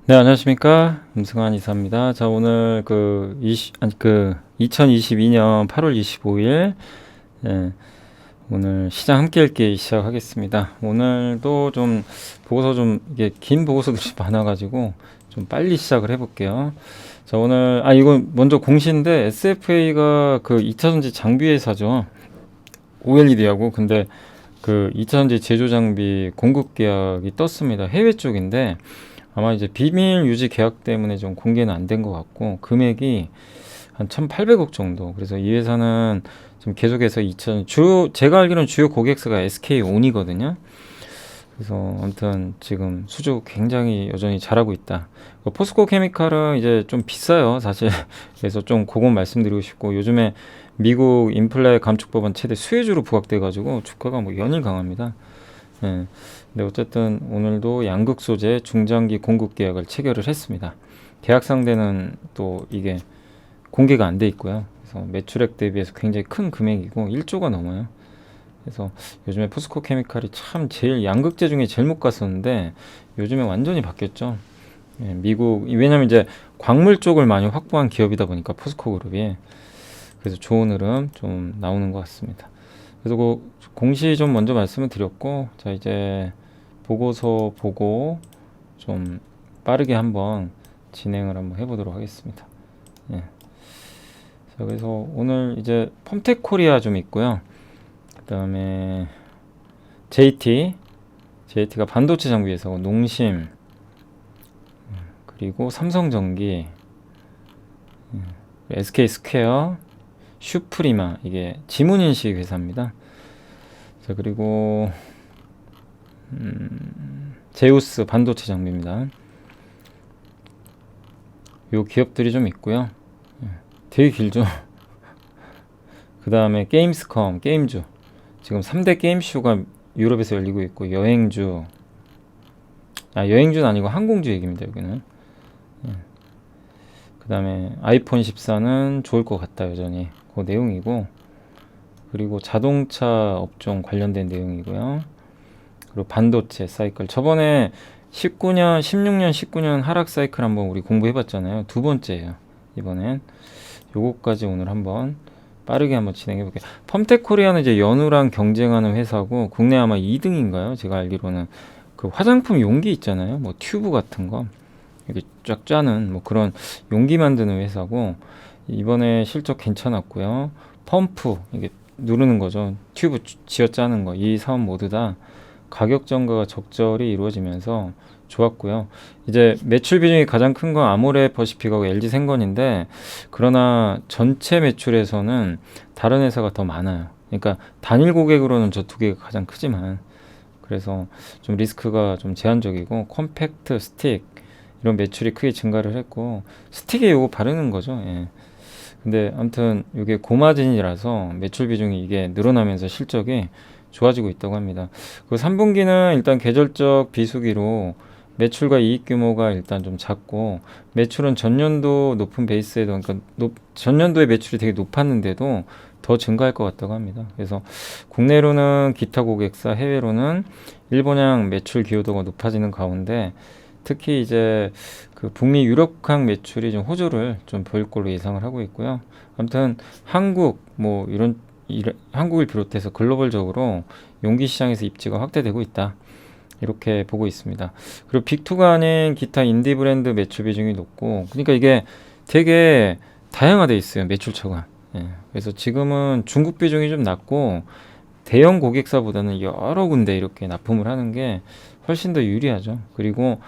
네, 안녕하십니까. 임승환 이사입니다. 자, 오늘 2022년 8월 25일, 예, 오늘 시장 함께 읽기 시작하겠습니다. 오늘도 좀 보고서 이게 긴 보고서들이 많아가지고 좀 빨리 시작을 해볼게요. 자, 오늘, 이거 먼저 공시인데 SFA가 그 2차전지 장비 회사죠. OLED하고. 근데 그 2차전지 제조 장비 공급 계약이 떴습니다. 해외 쪽인데, 아마 이제 비밀 유지 계약 때문에 좀 공개는 안 된 것 같고, 금액이 한 1,800억 정도. 그래서 이 회사는 지금 계속해서 제가 알기로는 주요 고객사가 SK온이거든요. 그래서 아무튼 지금 수주 굉장히 여전히 잘하고 있다. 포스코 케미칼은 이제 좀 비싸요, 사실. 그래서 좀 그건 말씀드리고 싶고, 요즘에 미국 인플레 감축법안 최대 수혜주로 부각돼가지고 주가가 뭐 연일 강합니다. 예. 근데 어쨌든 오늘도 양극 소재 중장기 공급 계약을 체결을 했습니다. 계약 상대는 또 이게 공개가 안 돼 있고요. 그래서 매출액 대비해서 굉장히 큰 금액이고 1조가 넘어요. 그래서 요즘에 포스코 케미칼이 참 제일 양극재 중에 제일 못 갔었는데 요즘에 완전히 바뀌었죠. 예, 왜냐면 이제 광물 쪽을 많이 확보한 기업이다 보니까 포스코 그룹이, 그래서 좋은 흐름 좀 나오는 것 같습니다. 그래서 그 공시 좀 먼저 말씀을 드렸고, 자 이제 보고서 보고 좀 빠르게 한번 진행을 한번 해보도록 하겠습니다. 예. 자, 그래서 오늘 이제 펌텍 코리아 좀 있고요. 그 다음에 JT가 반도체 장비 회사고, 농심, 그리고 삼성전기, SK 스퀘어, 슈프리마, 이게 지문인식 회사입니다. 자, 그리고 제우스 반도체 장비입니다. 요 기업들이 좀 있고요. 되게 길죠. 그 다음에 게임스컴, 게임주. 지금 3대 게임쇼가 유럽에서 열리고 있고, 여행주는 아니고 항공주 얘기입니다, 여기는. 그 다음에 아이폰 14는 좋을 것 같다, 여전히. 그 내용이고, 그리고 자동차 업종 관련된 내용이고요. 그리고 반도체 사이클. 저번에 16년, 19년 하락 사이클 한번 우리 공부해봤잖아요. 두 번째예요, 이번엔. 요거까지 오늘 한번 빠르게 한번 진행해볼게요. 펌텍 코리아는 이제 연우랑 경쟁하는 회사고, 국내 아마 2등인가요? 제가 알기로는. 그 화장품 용기 있잖아요. 뭐 튜브 같은 거. 이렇게 쫙 짜는 뭐 그런 용기 만드는 회사고, 이번에 실적 괜찮았고요. 펌프, 이게 누르는 거죠. 튜브 쥐어 짜는 거. 이 사업 모두 다 가격 전가가 적절히 이루어지면서 좋았고요. 이제 매출 비중이 가장 큰 건 아모레 퍼시픽하고 LG 생건인데, 그러나 전체 매출에서는 다른 회사가 더 많아요. 그러니까 단일 고객으로는 저 두 개가 가장 크지만, 그래서 좀 리스크가 좀 제한적이고, 컴팩트 스틱 이런 매출이 크게 증가를 했고, 스틱에 요거 바르는 거죠. 예. 근데 아무튼 이게 고마진이라서 매출 비중이 이게 늘어나면서 실적이 좋아지고 있다고 합니다. 그 3분기는 일단 계절적 비수기로 매출과 이익 규모가 일단 좀 작고, 매출은 전년도 높은 베이스에도, 그러니까 전년도의 매출이 되게 높았는데도 더 증가할 것 같다고 합니다. 그래서 국내로는 기타 고객사, 해외로는 일본향 매출 기여도가 높아지는 가운데, 특히 이제 그 북미 유럽항 매출이 좀 호조를 좀 보일 걸로 예상을 하고 있고요. 아무튼 한국 뭐 한국을 비롯해서 글로벌적으로 용기 시장에서 입지가 확대되고 있다, 이렇게 보고 있습니다. 그리고 빅2가 아닌 기타 인디 브랜드 매출 비중이 높고, 그러니까 이게 되게 다양화돼 있어요, 매출처가. 예. 그래서 지금은 중국 비중이 좀 낮고, 대형 고객사보다는 여러 군데 이렇게 납품을 하는 게 훨씬 더 유리하죠. 그리고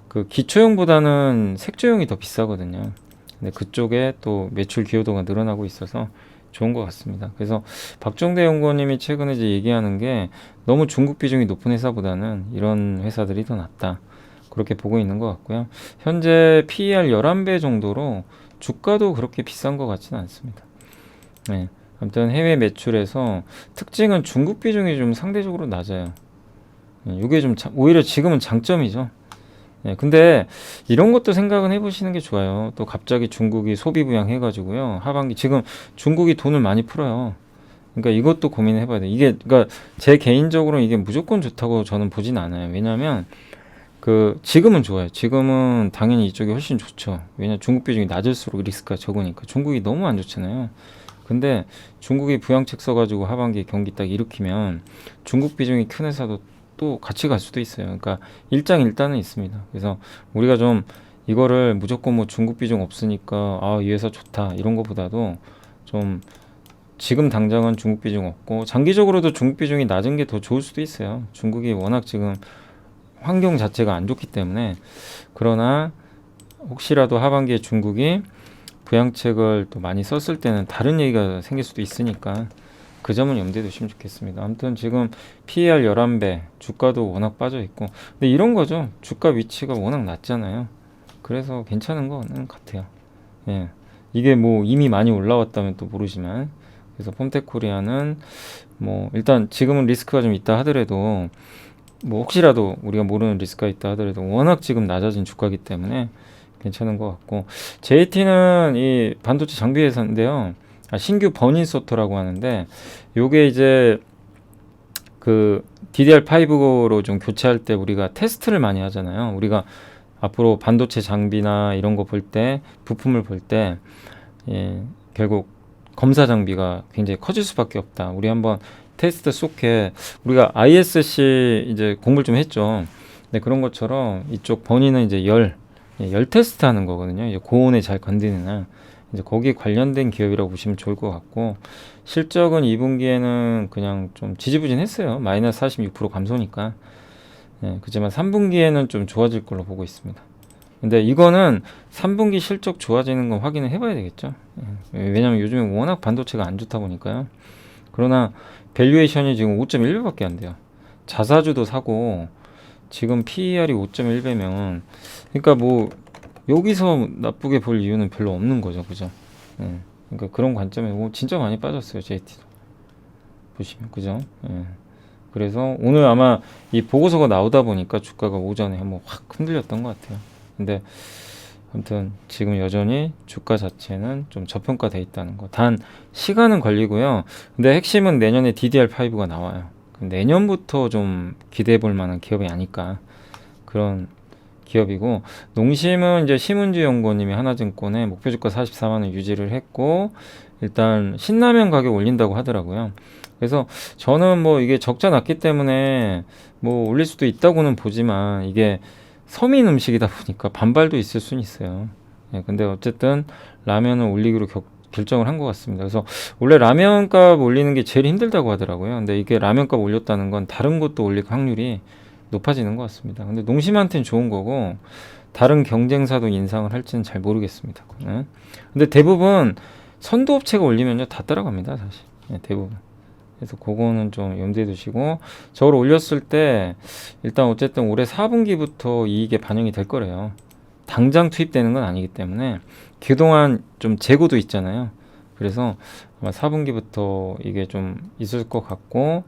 그 기초용보다는 색조용이 더 비싸거든요. 근데 그쪽에 또 매출 기여도가 늘어나고 있어서 좋은 것 같습니다. 그래서 박종대 연구원님이 최근에 이제 얘기하는 게, 너무 중국 비중이 높은 회사보다는 이런 회사들이 더 낫다, 그렇게 보고 있는 것 같고요. 현재 PER 11배 정도로 주가도 그렇게 비싼 것 같지는 않습니다. 네. 아무튼 해외 매출에서 특징은 중국 비중이 좀 상대적으로 낮아요. 이게 좀 오히려 지금은 장점이죠. 네, 근데 이런 것도 생각은 해보시는 게 좋아요. 또 갑자기 중국이 소비 부양해가지고요, 하반기 지금 중국이 돈을 많이 풀어요. 그러니까 이것도 고민해봐야 돼. 이게 그러니까 제 개인적으로는 이게 무조건 좋다고 저는 보진 않아요. 왜냐하면 지금은 좋아요. 지금은 당연히 이쪽이 훨씬 좋죠. 왜냐 중국 비중이 낮을수록 리스크가 적으니까. 중국이 너무 안 좋잖아요. 근데 중국이 부양책 써가지고 하반기에 경기 딱 일으키면 중국 비중이 큰 회사도 또 같이 갈 수도 있어요. 그러니까 일장일단은 있습니다. 그래서 우리가 좀 이거를 무조건 뭐 중국 비중 없으니까 이 회사 좋다 이런 것보다도 좀 지금 당장은 중국 비중 없고 장기적으로도 중국 비중이 낮은 게 더 좋을 수도 있어요. 중국이 워낙 지금 환경 자체가 안 좋기 때문에. 그러나 혹시라도 하반기에 중국이 부양책을 또 많이 썼을 때는 다른 얘기가 생길 수도 있으니까 그 점은 염두에 두시면 좋겠습니다. 아무튼 지금 PER 11배, 주가도 워낙 빠져 있고, 근데 이런 거죠. 주가 위치가 워낙 낮잖아요. 그래서 괜찮은 거는 같아요. 예. 이게 뭐 이미 많이 올라왔다면 또 모르지만, 그래서 폼텍코리아는 뭐 일단 지금은 리스크가 좀 있다 하더라도, 뭐 혹시라도 우리가 모르는 리스크가 있다 하더라도 워낙 지금 낮아진 주가이기 때문에 괜찮은 것 같고, JT는 이 반도체 장비 회사인데요. 신규 버닝소터라고 하는데, 요게 이제 그 DDR5로 좀 교체할 때 우리가 테스트를 많이 하잖아요. 우리가 앞으로 반도체 장비나 이런 거 볼 때, 부품을 볼 때, 결국 검사 장비가 굉장히 커질 수밖에 없다. 우리 한번 테스트 쏘게, 우리가 ISC 이제 공부를 좀 했죠. 근데 그런 것처럼 이쪽 버니는 이제 열 테스트 하는 거거든요. 이제 고온에 잘 건드리나. 이제 거기에 관련된 기업이라고 보시면 좋을 것 같고, 실적은 2분기에는 그냥 좀 지지부진했어요. 마이너스 46% 감소니까. 그렇지만 3분기에는 좀 좋아질 걸로 보고 있습니다. 근데 이거는 3분기 실적 좋아지는 건 확인을 해봐야 되겠죠. 왜냐면 요즘에 워낙 반도체가 안 좋다 보니까요. 그러나 밸류에이션이 지금 5.1배밖에 안 돼요. 자사주도 사고 지금 PER이 5.1배면, 그러니까 뭐 여기서 나쁘게 볼 이유는 별로 없는 거죠, 그죠? 그러니까 그런 관점에 진짜 많이 빠졌어요, JT도 보시면, 그죠? 그래서 오늘 아마 이 보고서가 나오다 보니까 주가가 오전에 한번 확 흔들렸던 것 같아요. 근데 아무튼 지금 여전히 주가 자체는 좀 저평가돼 있다는 거. 단 시간은 걸리고요. 근데 핵심은 내년에 DDR5가 나와요. 내년부터 좀 기대해 볼 만한 기업이 아닐까, 그런 기업이고, 농심은 이제 심은주 연구원님이 하나증권에 목표 주가 44만 원 유지를 했고, 일단 신라면 가격 올린다고 하더라고요. 그래서 저는 뭐 이게 적자 났기 때문에 뭐 올릴 수도 있다고는 보지만, 이게 서민 음식이다 보니까 반발도 있을 수는 있어요. 근데 어쨌든 라면을 올리기로 결정을 한 것 같습니다. 그래서 원래 라면 값 올리는 게 제일 힘들다고 하더라고요. 근데 이게 라면 값 올렸다는 건 다른 것도 올릴 확률이 높아지는 것 같습니다. 근데 농심한테는 좋은 거고, 다른 경쟁사도 인상을 할지는 잘 모르겠습니다. 근데 대부분 선도업체가 올리면요 다 따라갑니다, 사실. 대부분. 그래서 그거는 좀 염두에 두시고, 저걸 올렸을 때 일단 어쨌든 올해 4분기부터 이익에 반영이 될 거래요. 당장 투입되는 건 아니기 때문에 그동안 좀 재고도 있잖아요. 그래서 아마 4분기부터 이게 좀 있을 것 같고,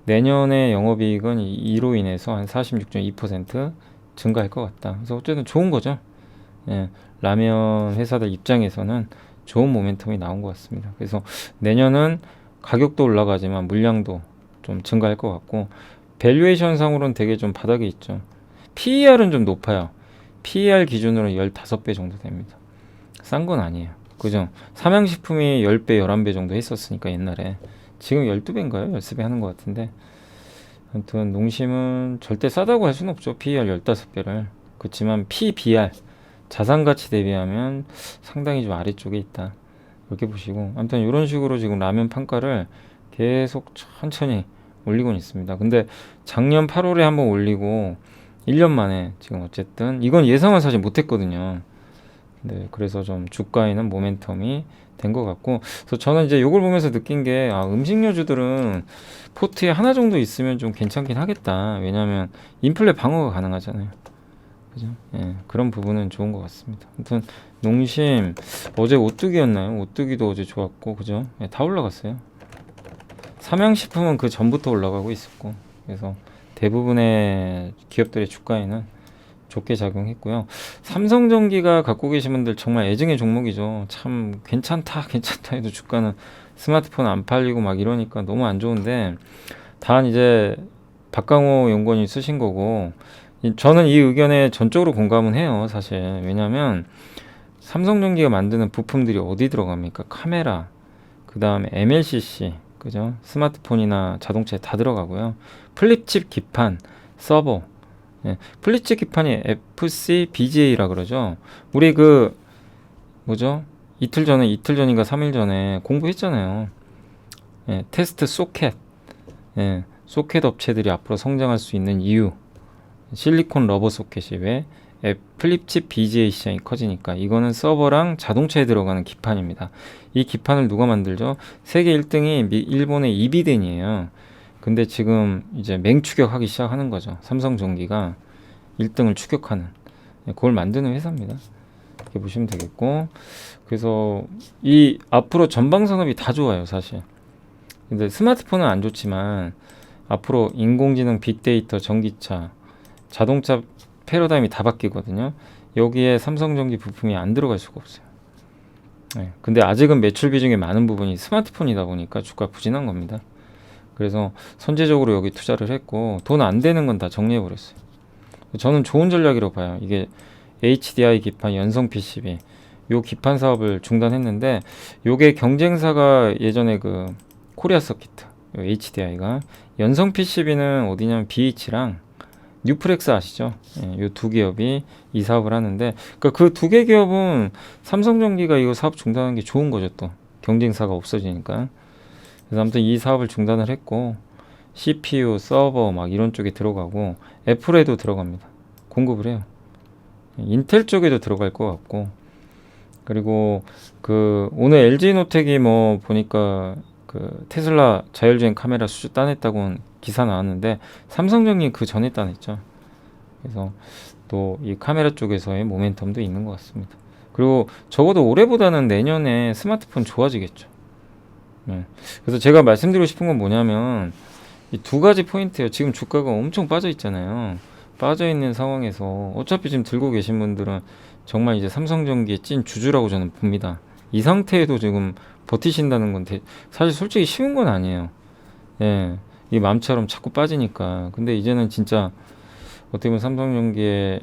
내년에 영업이익은 이로 인해서 한 46.2% 증가할 것 같다. 그래서 어쨌든 좋은 거죠. 라면 회사들 입장에서는 좋은 모멘텀이 나온 것 같습니다. 그래서 내년은 가격도 올라가지만 물량도 좀 증가할 것 같고, 밸류에이션 상으로는 되게 좀 바닥에 있죠. PER은 좀 높아요. PER 기준으로 15배 정도 됩니다. 싼 건 아니에요. 그죠? 삼양식품이 10배, 11배 정도 했었으니까 옛날에. 지금 12배인가요? 13배 하는 것 같은데. 아무튼 농심은 절대 싸다고 할 수는 없죠. PER 15배를. 그렇지만 PBR, 자산가치 대비하면 상당히 좀 아래쪽에 있다. 그렇게 보시고, 아무튼 이런 식으로 지금 라면 판가를 계속 천천히 올리고 있습니다. 근데 작년 8월에 한번 올리고 1년 만에 지금 어쨌든 이건 예상을 사실 못했거든요. 네, 그래서 좀 주가에는 모멘텀이 된 것 같고, 그래서 저는 이제 이걸 보면서 느낀 게, 음식료주들은 포트에 하나 정도 있으면 좀 괜찮긴 하겠다. 왜냐하면 인플레 방어가 가능하잖아요. 그죠? 그런 부분은 좋은 것 같습니다. 아무튼 농심 어제 오뚜기였나요? 오뚜기도 어제 좋았고, 그죠? 다 올라갔어요. 삼양식품은 그 전부터 올라가고 있었고, 그래서 대부분의 기업들의 주가에는 좋게 작용했고요. 삼성전기가 갖고 계신 분들 정말 애증의 종목이죠. 참 괜찮다 해도 주가는 스마트폰 안 팔리고 막 이러니까 너무 안 좋은데, 단 이제 박강호 연구원이 쓰신 거고, 저는 이 의견에 전적으로 공감은 해요, 사실. 왜냐면 삼성전기가 만드는 부품들이 어디 들어갑니까? 카메라, 그 다음에 MLCC, 그죠? 스마트폰이나 자동차에 다 들어가고요. 플립칩 기판, 서버. 예, 플립칩 기판이 FCBGA라 그러죠. 우리 그 뭐죠? 이틀 전인가 3일 전에 공부했잖아요. 예, 테스트 소켓. 예, 소켓 업체들이 앞으로 성장할 수 있는 이유. 실리콘 러버 소켓이 왜 플립칩 BGA 시장이 커지니까 이거는 서버랑 자동차에 들어가는 기판입니다. 이 기판을 누가 만들죠? 세계 1등이 일본의 이비덴이에요. 근데 지금 이제 맹추격하기 시작하는 거죠. 삼성전기가 1등을 추격하는 그걸 만드는 회사입니다. 이렇게 보시면 되겠고, 그래서 이 앞으로 전방 산업이 다 좋아요, 사실. 근데 스마트폰은 안 좋지만 앞으로 인공지능, 빅데이터, 전기차, 자동차 패러다임이 다 바뀌거든요. 여기에 삼성전기 부품이 안 들어갈 수가 없어요. 네, 근데 아직은 매출 비중의 많은 부분이 스마트폰이다 보니까 주가 부진한 겁니다. 그래서 선제적으로 여기 투자를 했고 돈 안 되는 건 다 정리해 버렸어요. 저는 좋은 전략이라고 봐요. 이게 HDI 기판, 연성 PCB 요 기판 사업을 중단했는데, 요게 경쟁사가 예전에 그 코리아 서키트, HDI가, 연성 PCB는 어디냐면 BH랑 뉴프렉스 아시죠? 예, 요 두 기업이 이 사업을 하는데, 그러니까 그 두 개 기업은 삼성전기가 이거 사업 중단한 게 좋은 거죠. 또 경쟁사가 없어지니까. 그래서 아무튼 이 사업을 중단을 했고, CPU, 서버 막 이런 쪽에 들어가고, 애플에도 들어갑니다. 공급을 해요. 인텔 쪽에도 들어갈 것 같고, 그리고 그 오늘 LG노텍이 뭐 보니까 그 테슬라 자율주행 카메라 수주 따냈다고 기사 나왔는데, 삼성전기 그 전에 따냈죠. 그래서 또 이 카메라 쪽에서의 모멘텀도 있는 것 같습니다. 그리고 적어도 올해보다는 내년에 스마트폰 좋아지겠죠. 네. 그래서 제가 말씀드리고 싶은 건 뭐냐면 이 두 가지 포인트예요. 지금 주가가 엄청 빠져 있잖아요. 빠져 있는 상황에서 어차피 지금 들고 계신 분들은 정말 이제 삼성전기의 찐 주주라고 저는 봅니다. 이 상태에도 지금 버티신다는 건 사실 솔직히 쉬운 건 아니에요. 예, 이 마음처럼 자꾸 빠지니까. 근데 이제는 진짜 어떻게 보면 삼성전기의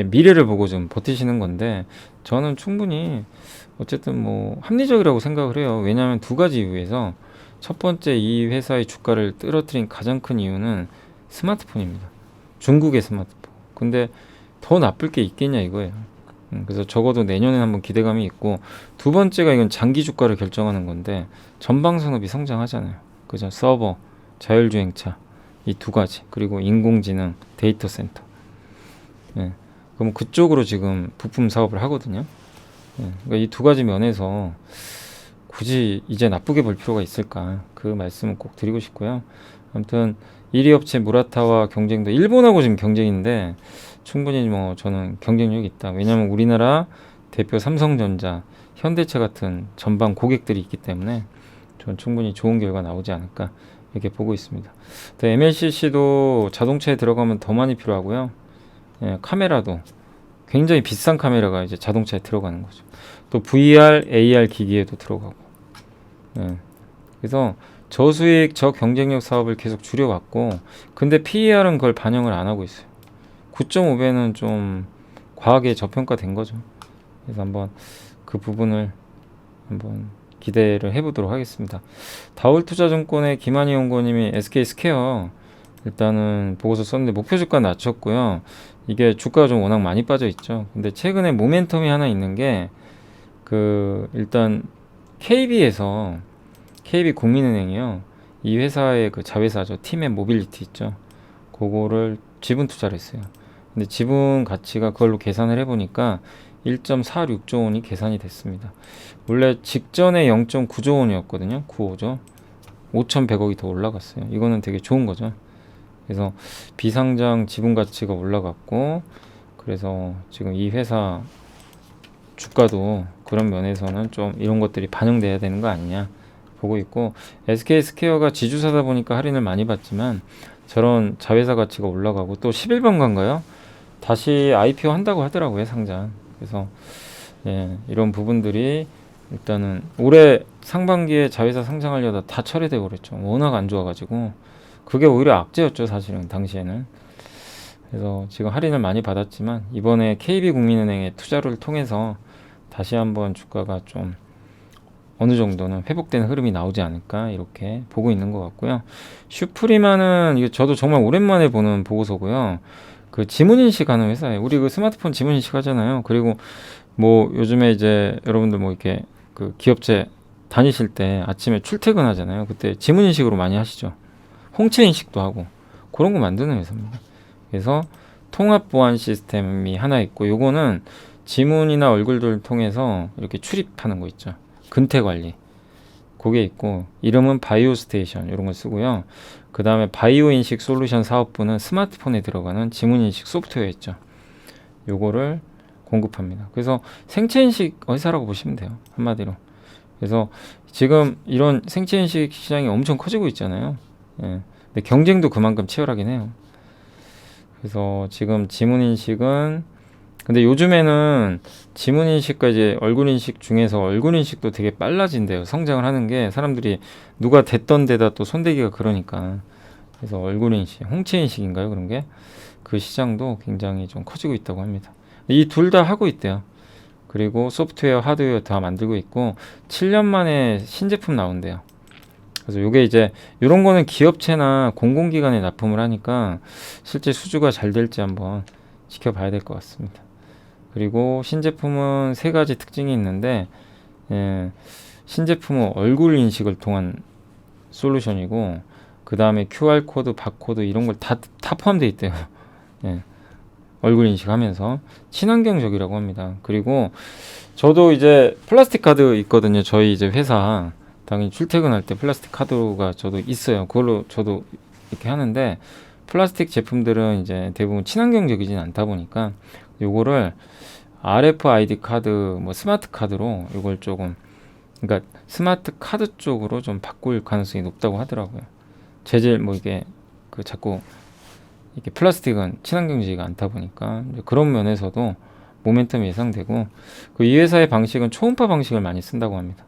미래를 보고 좀 버티시는 건데, 저는 충분히 어쨌든 뭐 합리적이라고 생각을 해요. 왜냐하면 두 가지 이유에서, 첫 번째, 이 회사의 주가를 떨어뜨린 가장 큰 이유는 스마트폰입니다. 중국의 스마트폰. 근데 더 나쁠 게 있겠냐 이거예요. 그래서 적어도 내년에 한번 기대감이 있고, 두 번째가 이건 장기 주가를 결정하는 건데, 전방 산업이 성장하잖아요. 그죠? 서버, 자율주행차, 이 두 가지, 그리고 인공지능, 데이터 센터. 예. 그럼 그쪽으로 지금 부품 사업을 하거든요. 예. 그러니까 이 두 가지 면에서 굳이 이제 나쁘게 볼 필요가 있을까, 그 말씀은 꼭 드리고 싶고요. 아무튼 1위 업체 무라타와 경쟁도, 일본하고 지금 경쟁인데 충분히 뭐 저는 경쟁력이 있다. 왜냐하면 우리나라 대표 삼성전자, 현대차 같은 전방 고객들이 있기 때문에 저는 충분히 좋은 결과 나오지 않을까 이렇게 보고 있습니다. MLCC도 자동차에 들어가면 더 많이 필요하고요. 예, 카메라도 굉장히 비싼 카메라가 이제 자동차에 들어가는 거죠. 또 VR, AR 기기에도 들어가고. 예, 그래서 저수익, 저경쟁력 사업을 계속 줄여왔고, 근데 PER은 그걸 반영을 안 하고 있어요. 9.5배는 좀 과하게 저평가된 거죠. 그래서 한번 그 부분을 한번 기대를 해보도록 하겠습니다. 다올투자증권의 김한희 연구원님이 SK스퀘어 일단은 보고서 썼는데 목표 주가 낮췄고요. 이게 주가가 좀 워낙 많이 빠져 있죠. 근데 최근에 모멘텀이 하나 있는 게, 그 일단 KB에서, KB국민은행이요, 이 회사의 그 자회사죠, 팀의 모빌리티 있죠, 그거를 지분 투자를 했어요. 근데 지분 가치가 그걸로 계산을 해보니까 1.46조 원이 계산이 됐습니다. 원래 직전에 0.9조 원이었거든요. 95조. 5,100억이 더 올라갔어요. 이거는 되게 좋은 거죠. 그래서 비상장 지분 가치가 올라갔고, 그래서 지금 이 회사 주가도 그런 면에서는 좀 이런 것들이 반영돼야 되는 거 아니냐 보고 있고, SK스퀘어가 지주사다 보니까 할인을 많이 받지만 저런 자회사 가치가 올라가고, 또 11번가인가요? 다시 IPO 한다고 하더라고요, 상장. 그래서 예, 이런 부분들이 일단은 올해 상반기에 자회사 상장하려다 다 철회되고 그랬죠. 워낙 안 좋아가지고. 그게 오히려 악재였죠, 사실은 당시에는. 그래서 지금 할인을 많이 받았지만 이번에 KB국민은행의 투자를 통해서 다시 한번 주가가 좀 어느 정도는 회복되는 흐름이 나오지 않을까 이렇게 보고 있는 것 같고요. 슈프리마는 이거 저도 정말 오랜만에 보는 보고서고요. 그 지문인식 하는 회사예요. 우리 그 스마트폰 지문인식 하잖아요. 그리고 뭐 요즘에 이제 여러분들 뭐 이렇게 그 기업체 다니실 때 아침에 출퇴근 하잖아요. 그때 지문인식으로 많이 하시죠. 홍채 인식도 하고 그런 거 만드는 회사입니다. 그래서 통합 보안 시스템이 하나 있고 요거는 지문이나 얼굴들 통해서 이렇게 출입하는 거 있죠. 근태 관리. 그게 있고 이름은 바이오 스테이션 이런 걸 쓰고요. 그 다음에 바이오 인식 솔루션 사업부는 스마트폰에 들어가는 지문 인식 소프트웨어 있죠. 요거를 공급합니다. 그래서 생체 인식 회사라고 보시면 돼요. 한마디로. 그래서 지금 이런 생체 인식 시장이 엄청 커지고 있잖아요. 예. 근데 경쟁도 그만큼 치열하긴 해요. 그래서 지금 지문 인식은 근데 요즘에는 지문 인식과 이제 얼굴 인식 중에서 얼굴 인식도 되게 빨라진대요. 성장을 하는 게 사람들이 누가 됐던 데다 또 손대기가 그러니까. 그래서 얼굴 인식, 홍채 인식인가요? 그런 게 그 시장도 굉장히 좀 커지고 있다고 합니다. 이 둘 다 하고 있대요. 그리고 소프트웨어, 하드웨어 다 만들고 있고 7년 만에 신제품 나온대요. 그래서 요게 이제 이런 거는 기업체나 공공기관에 납품을 하니까 실제 수주가 잘 될지 한번 지켜봐야 될 것 같습니다. 그리고 신제품은 세 가지 특징이 있는데 신제품은 얼굴 인식을 통한 솔루션이고 그 다음에 QR코드, 바코드 이런 걸 다 포함되어 있대요. 예, 얼굴 인식하면서 친환경적이라고 합니다. 그리고 저도 이제 플라스틱 카드 있거든요. 저희 이제 회사 당연히 출퇴근할 때 플라스틱 카드가 저도 있어요. 그걸로 저도 이렇게 하는데 플라스틱 제품들은 이제 대부분 친환경적이진 않다 보니까 요거를 RFID 카드, 뭐 스마트 카드로 이걸 조금 그러니까 스마트 카드 쪽으로 좀 바꿀 가능성이 높다고 하더라고요. 재질 뭐 이게 그 자꾸 이게 플라스틱은 친환경적이가 않다 보니까 그런 면에서도 모멘텀이 예상되고 그 이 회사의 방식은 초음파 방식을 많이 쓴다고 합니다.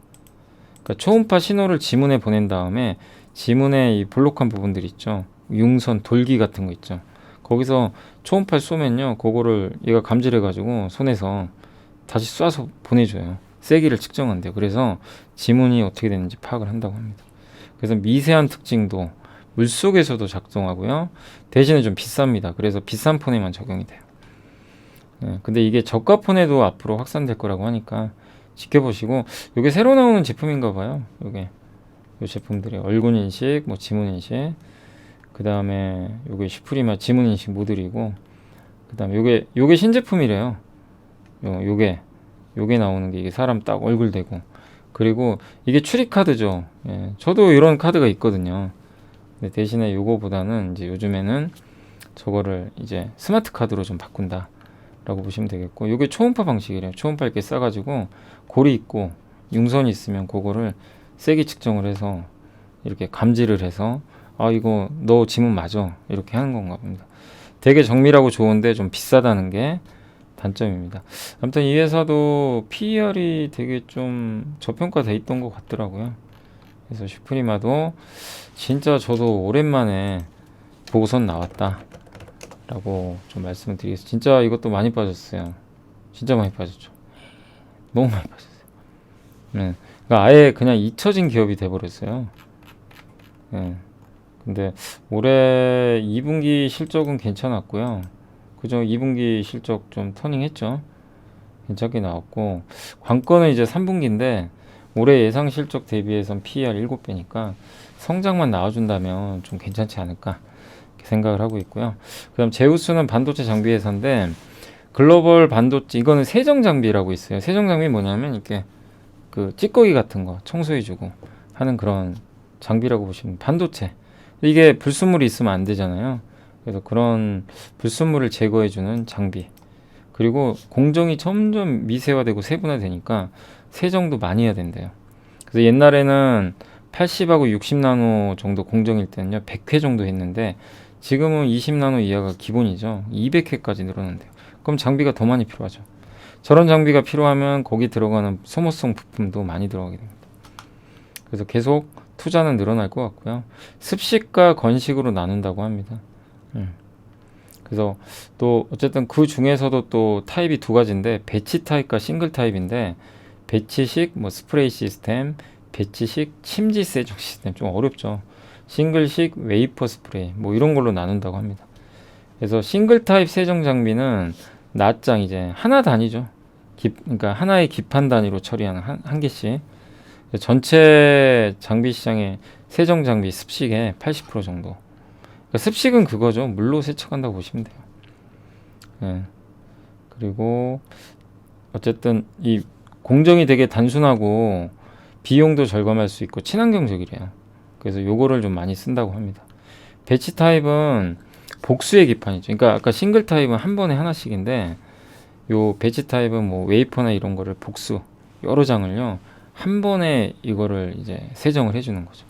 그러니까 초음파 신호를 지문에 보낸 다음에 지문의 이 볼록한 부분들 있죠. 융선, 돌기 같은 거 있죠. 거기서 초음파를 쏘면요. 그거를 얘가 감지해가지고 손에서 다시 쏴서 보내줘요. 세기를 측정한대요. 그래서 지문이 어떻게 되는지 파악을 한다고 합니다. 그래서 미세한 특징도 물속에서도 작동하고요. 대신에 좀 비쌉니다. 그래서 비싼 폰에만 적용이 돼요. 근데 이게 저가 폰에도 앞으로 확산될 거라고 하니까 지켜보시고 이게 새로 나오는 제품인가 봐요. 요게 요 제품들이 얼굴 인식, 뭐 지문 인식, 그 다음에 요게 슈프리마 지문 인식 모듈이고, 그 다음에 요게 신제품이래요. 요게 나오는 게 이게 사람 딱 얼굴 대고, 그리고 이게 출입 카드죠. 예, 저도 이런 카드가 있거든요. 근데 대신에 요거보다는 이제 요즘에는 저거를 이제 스마트 카드로 좀 바꾼다 라고 보시면 되겠고, 요게 초음파 방식이래요. 초음파 이렇게 싸가지고 고리 있고 융선이 있으면 그거를 세기 측정을 해서 이렇게 감지를 해서 아 이거 너 지문 맞아 이렇게 하는 건가 봅니다. 되게 정밀하고 좋은데 좀 비싸다는 게 단점입니다. 아무튼 이 회사도 PER이 되게 좀 저평가돼 있던 것 같더라고요. 그래서 슈프리마도 진짜 저도 오랜만에 보고선 나왔다 라고 좀 말씀을 드리겠습니다. 진짜 이것도 많이 빠졌어요. 진짜 많이 빠졌죠. 너무 많이 빠졌어요. 네. 그러니까 아예 그냥 잊혀진 기업이 돼버렸어요. 네. 근데 올해 2분기 실적은 괜찮았고요. 그죠? 2분기 실적 좀 터닝했죠. 괜찮게 나왔고 관건은 이제 3분기인데 올해 예상 실적 대비해선 PER 7배니까 성장만 나와준다면 좀 괜찮지 않을까 생각을 하고 있고요. 그 다음 제우스는 반도체 장비 회사인데 글로벌 반도체 이거는 세정 장비라고 있어요. 세정 장비 뭐냐면 이렇게 그 찌꺼기 같은 거 청소해주고 하는 그런 장비라고 보시면 반도체 이게 불순물이 있으면 안 되잖아요. 그래서 그런 불순물을 제거해주는 장비 그리고 공정이 점점 미세화되고 세분화되니까 세정도 많이 해야 된대요. 그래서 옛날에는 80하고 60나노 정도 공정일 때는요 100회 정도 했는데 지금은 20나노 이하가 기본이죠. 200회까지 늘어난대요. 그럼 장비가 더 많이 필요하죠. 저런 장비가 필요하면 거기 들어가는 소모성 부품도 많이 들어가게 됩니다. 그래서 계속 투자는 늘어날 것 같고요. 습식과 건식으로 나눈다고 합니다. 그래서 또 어쨌든 그 중에서도 또 타입이 두 가지인데 배치 타입과 싱글 타입인데 배치식 뭐 스프레이 시스템, 배치식 침지 세정 시스템 좀 어렵죠. 싱글식 웨이퍼 스프레이 뭐 이런 걸로 나눈다고 합니다. 그래서 싱글 타입 세정 장비는 낱장 이제 하나 단위죠. 그러니까 하나의 기판 단위로 처리하는 한 개씩. 전체 장비 시장의 세정 장비 습식의 80% 정도. 그러니까 습식은 그거죠. 물로 세척한다고 보시면 돼요. 예. 그리고 어쨌든 이 공정이 되게 단순하고 비용도 절감할 수 있고 친환경적이래요. 그래서 요거를 좀 많이 쓴다고 합니다. 배치 타입은 복수의 기판이죠. 그러니까 아까 싱글 타입은 한 번에 하나씩인데 요 배치 타입은 뭐 웨이퍼나 이런 거를 복수 여러 장을요 한 번에 이거를 이제 세정을 해주는 거죠.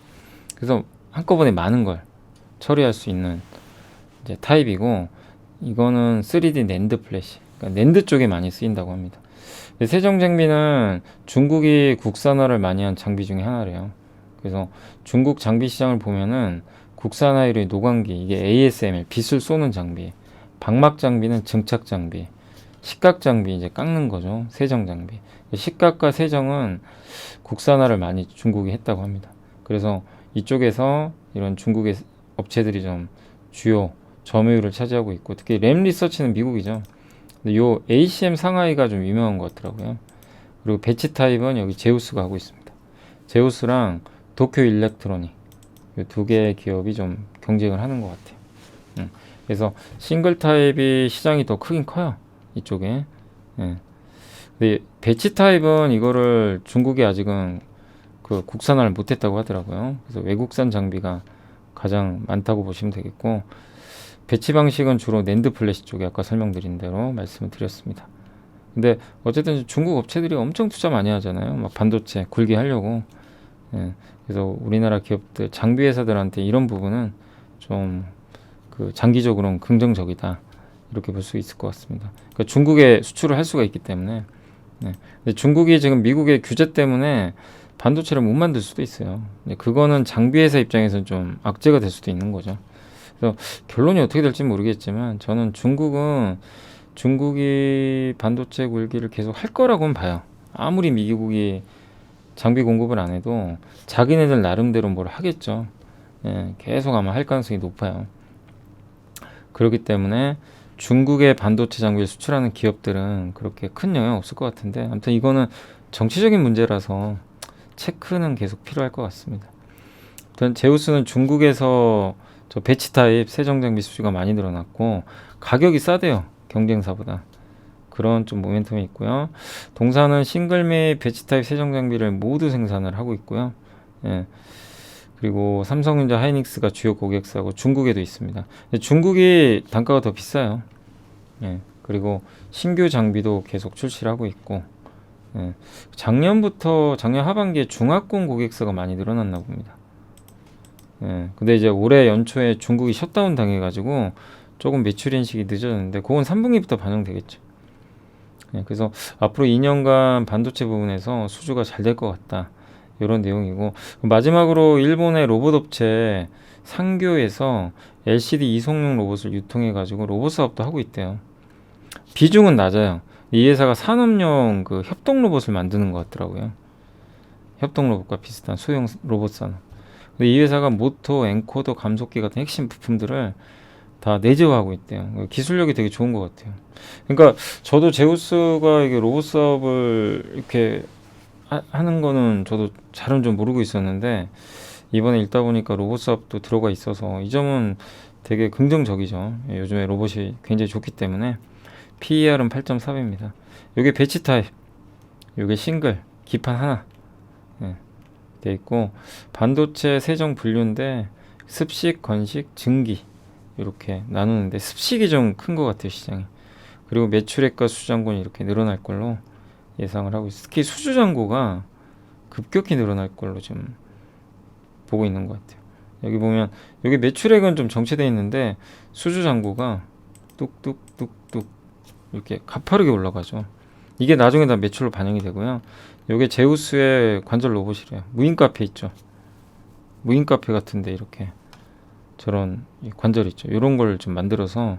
그래서 한꺼번에 많은 걸 처리할 수 있는 이제 타입이고 이거는 3D 낸드 플래시, 그러니까 낸드 쪽에 많이 쓰인다고 합니다. 세정 장비는 중국이 국산화를 많이 한 장비 중에 하나래요. 그래서 중국 장비 시장을 보면은 국산화율의 노광기 이게 ASML 빛을 쏘는 장비, 방막 장비는 증착 장비, 식각 장비 이제 깎는 거죠. 세정 장비. 식각과 세정은 국산화를 많이 중국이 했다고 합니다. 그래서 이쪽에서 이런 중국의 업체들이 좀 주요 점유율을 차지하고 있고 특히 램 리서치는 미국이죠. 근데 요 ACM 상하이가 좀 유명한 것 같더라고요. 그리고 배치 타입은 여기 제우스가 하고 있습니다. 제우스랑 도쿄 일렉트로닉 이 두 개의 기업이 좀 경쟁을 하는 것 같아요. 그래서 싱글 타입이 시장이 더 크긴 커요. 이쪽에. 예. 근데 배치 타입은 이거를 중국이 아직은 그 국산화를 못했다고 하더라고요. 그래서 외국산 장비가 가장 많다고 보시면 되겠고 배치 방식은 주로 낸드 플래시 쪽에 아까 설명드린 대로 말씀을 드렸습니다. 근데 어쨌든 중국 업체들이 엄청 투자 많이 하잖아요. 막 반도체 굴게 하려고. 예. 그래서 우리나라 기업들 장비 회사들한테 이런 부분은 좀 그 장기적으로는 긍정적이다 이렇게 볼 수 있을 것 같습니다. 그러니까 중국에 수출을 할 수가 있기 때문에. 네. 근데 중국이 지금 미국의 규제 때문에 반도체를 못 만들 수도 있어요. 근데 그거는 장비 회사 입장에서는 좀 악재가 될 수도 있는 거죠. 그래서 결론이 어떻게 될지 모르겠지만 저는 중국이 반도체 굴기를 계속 할 거라고는 봐요. 아무리 미국이 장비 공급을 안 해도 자기네들 나름대로 뭘 하겠죠. 예, 계속 아마 할 가능성이 높아요. 그렇기 때문에 중국의 반도체 장비를 수출하는 기업들은 그렇게 큰 영향 없을 것 같은데 아무튼 이거는 정치적인 문제라서 체크는 계속 필요할 것 같습니다. 아무튼 제우스는 중국에서 저 배치 타입 세정 장비 수주가 많이 늘어났고 가격이 싸대요. 경쟁사보다. 그런 좀 모멘텀이 있고요. 동사는 싱글 및 배치 타입 세정 장비를 모두 생산을 하고 있고요. 예. 그리고 삼성전자 하이닉스가 주요 고객사고 중국에도 있습니다. 중국이 단가가 더 비싸요. 예. 그리고 신규 장비도 계속 출시를 하고 있고 예. 작년 하반기에 중화권 고객사가 많이 늘어났나 봅니다. 예. 근데 이제 올해 연초에 중국이 셧다운 당해가지고 조금 매출 인식이 늦어졌는데 그건 3분기부터 반영되겠죠. 예. 그래서 앞으로 2년간 반도체 부분에서 수주가 잘 될 것 같다. 이런 내용이고 마지막으로 일본의 로봇 업체 상교에서 LCD 이송용 로봇을 유통해 가지고 로봇 사업도 하고 있대요. 비중은 낮아요. 이 회사가 산업용 그 협동 로봇을 만드는 것 같더라고요. 협동 로봇과 비슷한 소형 로봇 산업. 근데 이 회사가 모터, 엔코더, 감속기 같은 핵심 부품들을 다 내재화하고 있대요. 기술력이 되게 좋은 것 같아요. 그러니까 저도 제우스가 이게 로봇 사업을 이렇게 하는 거는 저도 잘은 좀 모르고 있었는데 이번에 읽다 보니까 로봇 사업도 들어가 있어서 이 점은 되게 긍정적이죠. 요즘에 로봇이 굉장히 좋기 때문에 PER은 8.4배입니다. 요게 배치 타입, 요게 싱글, 기판 하나 돼 있고 반도체 세정 분류인데 습식, 건식, 증기 이렇게 나누는데 습식이 좀 큰 것 같아요 시장이. 그리고 매출액과 수장권이 이렇게 늘어날 걸로 예상을 하고 있어요. 특히 수주잔고가 급격히 늘어날 걸로 지금 보고 있는 것 같아요. 여기 보면 여기 매출액은 좀 정체되어 있는데 수주잔고가 뚝뚝뚝뚝 이렇게 가파르게 올라가죠. 이게 나중에 다 매출로 반영이 되고요. 이게 제우스의 관절 로봇이래요. 무인 카페 있죠. 무인 카페 같은데 이렇게 저런 관절 있죠. 이런 걸 좀 만들어서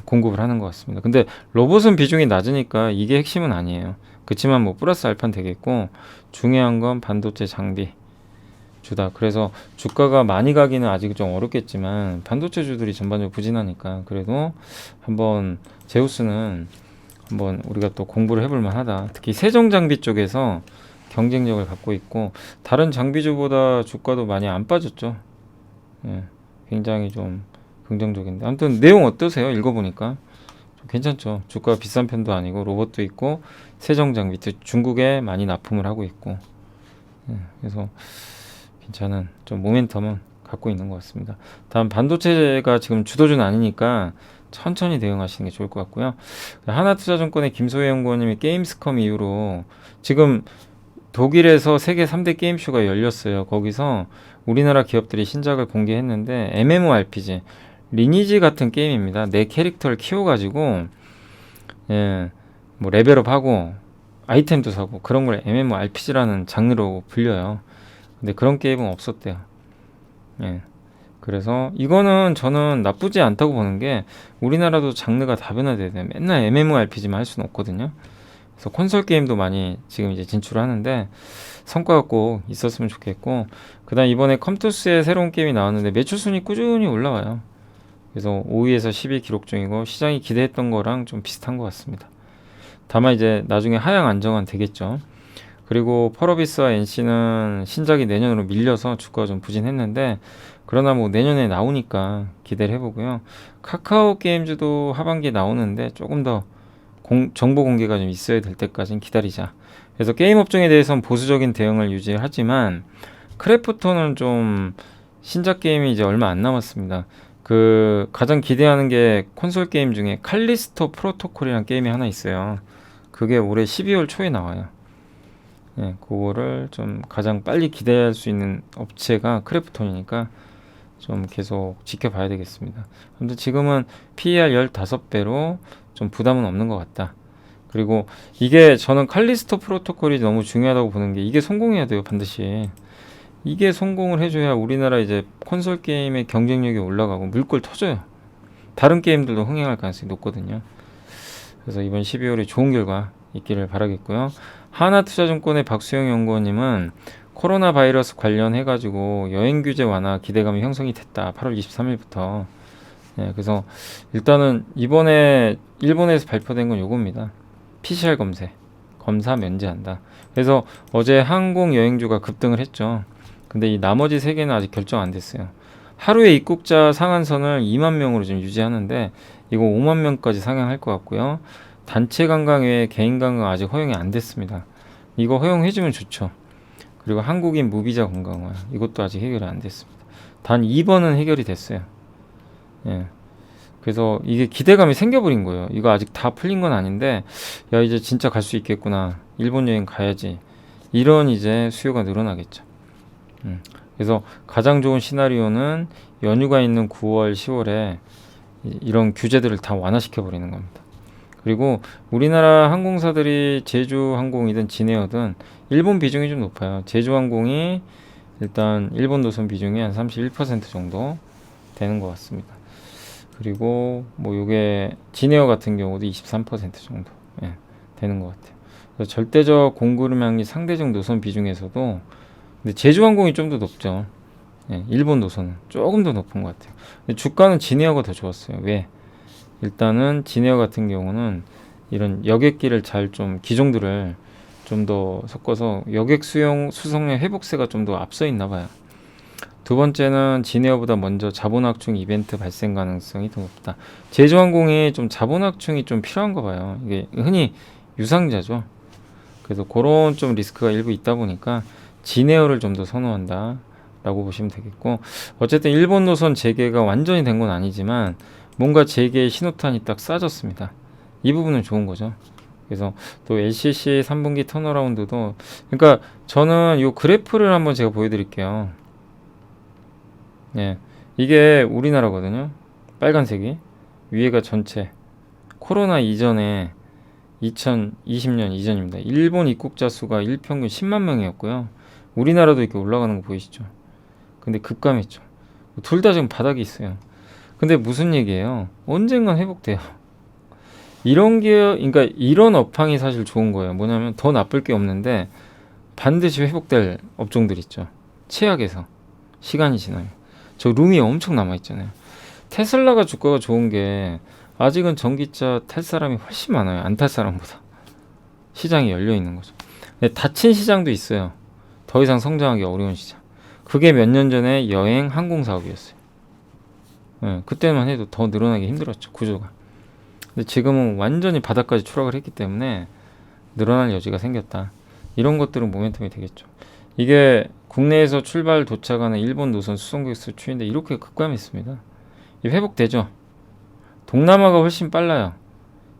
공급을 하는 것 같습니다. 근데 로봇은 비중이 낮으니까 이게 핵심은 아니에요. 그렇지만 뭐 플러스 알파는 되겠고, 중요한 건 반도체 장비 주다. 그래서 주가가 많이 가기는 아직 좀 어렵겠지만 반도체 주들이 전반적으로 부진하니까 그래도 한번 제우스는 한번 우리가 또 공부를 해볼 만하다. 특히 세정 장비 쪽에서 경쟁력을 갖고 있고, 다른 장비주보다 주가도 많이 안 빠졌죠. 예, 굉장히 좀 긍정적인데, 아무튼 내용 어떠세요? 읽어보니까 좀 괜찮죠. 주가가 비싼 편도 아니고 로봇도 있고 세정 장비 중국에 많이 납품을 하고 있고, 그래서 괜찮은 좀 모멘텀은 갖고 있는 것 같습니다. 다음 반도체가 지금 주도주는 아니니까 천천히 대응하시는 게 좋을 것 같고요. 하나투자증권의 김소혜 연구원님이 게임스컴 이후로 지금 독일에서 세계 3대 게임쇼가 열렸어요. 거기서 우리나라 기업들이 신작을 공개했는데 MMORPG, 리니지 같은 게임입니다. 내 캐릭터를 키워가지고 뭐 레벨업하고 아이템도 사고 그런 걸 MMORPG라는 장르로 불려요. 근데 그런 게임은 없었대요. 그래서 이거는 저는 나쁘지 않다고 보는 게, 우리나라도 장르가 다변화돼야 돼요. 맨날 MMORPG만 할 수는 없거든요. 그래서 콘솔 게임도 많이 지금 이제 진출하는데 성과가 꼭 있었으면 좋겠고, 그다음 이번에 컴투스의 새로운 게임이 나왔는데 매출 순위 꾸준히 올라와요. 그래서 5위에서 10위 기록 중이고 시장이 기대했던 거랑 좀 비슷한 것 같습니다. 다만 이제 나중에 하향 안정은 되겠죠. 그리고 펄어비스와 NC는 신작이 내년으로 밀려서 주가가 좀 부진했는데, 그러나 뭐 내년에 나오니까 기대를 해보고요. 카카오 게임즈도 하반기에 나오는데 조금 더 정보 공개가 좀 있어야 될 때까지는 기다리자. 그래서 게임 업종에 대해서는 보수적인 대응을 유지하지만, 크래프톤은 좀 신작 게임이 이제 얼마 안 남았습니다. 그 가장 기대하는 게 콘솔 게임 중에 칼리스토 프로토콜이라는 게임이 하나 있어요. 그게 올해 12월 초에 나와요. 그거를 좀 가장 빨리 기대할 수 있는 업체가 크래프톤이니까 좀 계속 지켜봐야 되겠습니다. 아무튼 지금은 PER 15배로 좀 부담은 없는 것 같다. 그리고 이게 저는 칼리스토 프로토콜이 너무 중요하다고 보는 게, 이게 성공해야 돼요, 반드시. 이게 성공을 해줘야 우리나라 이제 콘솔 게임의 경쟁력이 올라가고 물꼬를 터져요. 다른 게임들도 흥행할 가능성이 높거든요. 그래서 이번 12월에 좋은 결과 있기를 바라겠고요. 하나투자증권의 박수영 연구원님은 코로나 바이러스 관련해가지고 여행 규제 완화 기대감이 형성이 됐다. 8월 23일부터. 그래서 일단은 이번에 일본에서 발표된 건 요겁니다. PCR 검사 면제한다. 그래서 어제 항공 여행주가 급등을 했죠. 근데 이 나머지 세 개는 아직 결정 안 됐어요. 하루에 입국자 상한선을 2만 명으로 좀 유지하는데 이거 5만 명까지 상향할 것 같고요. 단체 관광 외에 개인 관광 아직 허용이 안 됐습니다. 이거 허용해주면 좋죠. 그리고 한국인 무비자 관광화 이것도 아직 해결이 안 됐습니다. 단 2번은 해결이 됐어요. 그래서 이게 기대감이 생겨버린 거예요. 이거 아직 다 풀린 건 아닌데, 야 이제 진짜 갈 수 있겠구나, 일본 여행 가야지, 이런 이제 수요가 늘어나겠죠. 그래서 가장 좋은 시나리오는 연휴가 있는 9월, 10월에 이런 규제들을 다 완화시켜 버리는 겁니다. 그리고 우리나라 항공사들이 제주항공이든 진에어든 일본 비중이 좀 높아요. 제주항공이 일단 일본 노선 비중이 한 31% 정도 되는 것 같습니다. 그리고 뭐 요게 진에어 같은 경우도 23% 정도 되는 것 같아요. 그래서 절대적 공급량이 상대적 노선 비중에서도, 근데 제주항공이 좀 더 높죠. 일본 노선은 조금 더 높은 것 같아요. 근데 주가는 진에어가 더 좋았어요. 왜? 일단은 진에어 같은 경우는 이런 여객기를 잘 좀 기종들을 좀 더 섞어서 여객 수송량 회복세가 좀 더 앞서 있나 봐요. 두 번째는 진에어보다 먼저 자본확충 이벤트 발생 가능성이 더 높다. 제주항공이 좀 자본확충이 좀 필요한가 봐요. 이게 흔히 유상자죠. 그래서 그런 좀 리스크가 일부 있다 보니까 진에어를 좀 더 선호한다 라고 보시면 되겠고, 어쨌든 일본 노선 재개가 완전히 된 건 아니지만 뭔가 재개의 신호탄이 딱 쏴졌습니다. 이 부분은 좋은 거죠. 그래서 또 LCC 3분기 턴어라운드도, 그러니까 저는 이 그래프를 한번 제가 보여드릴게요. 이게 우리나라거든요. 빨간색이 위에가 전체 코로나 이전에 2020년 이전입니다. 일본 입국자 수가 일평균 10만 명이었고요. 우리나라도 이렇게 올라가는 거 보이시죠? 근데 급감했죠. 둘 다 지금 바닥이 있어요. 근데 무슨 얘기예요? 언젠간 회복돼요. 이런 게, 그러니까 이런 업황이 사실 좋은 거예요. 뭐냐면 더 나쁠 게 없는데 반드시 회복될 업종들 있죠. 최악에서 시간이 지나면. 저 룸이 엄청 남아있잖아요. 테슬라가 주가가 좋은 게 아직은 전기차 탈 사람이 훨씬 많아요. 안 탈 사람보다. 시장이 열려 있는 거죠. 근데 닫힌 시장도 있어요. 더 이상 성장하기 어려운 시장. 그게 몇 년 전에 여행 항공 사업이었어요. 네, 그때만 해도 더 늘어나기 힘들었죠. 구조가. 근데 지금은 완전히 바닥까지 추락을 했기 때문에 늘어날 여지가 생겼다. 이런 것들은 모멘텀이 되겠죠. 이게 국내에서 출발 도착하는 일본 노선 수송객수 추인데 이렇게 급감했습니다. 회복되죠. 동남아가 훨씬 빨라요.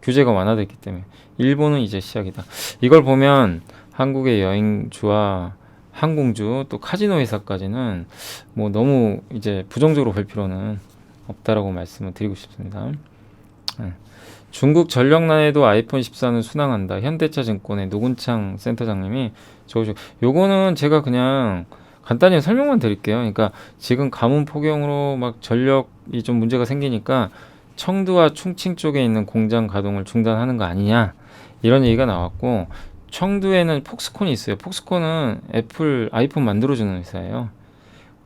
규제가 완화됐기 때문에. 일본은 이제 시작이다. 이걸 보면 한국의 여행주와 항공주 또 카지노 회사까지는 뭐 너무 이제 부정적으로 볼 필요는 없다라고 말씀을 드리고 싶습니다. 중국 전력난에도 아이폰 14는 순항한다. 현대차증권의 노근창 센터장님이 적으시고, 요거는 제가 그냥 간단히 설명만 드릴게요. 그러니까 지금 가뭄 폭염으로 막 전력이 좀 문제가 생기니까 청두와 충칭 쪽에 있는 공장 가동을 중단하는 거 아니냐, 이런 얘기가 나왔고, 청두에는 폭스콘이 있어요. 폭스콘은 애플 아이폰 만들어주는 회사예요.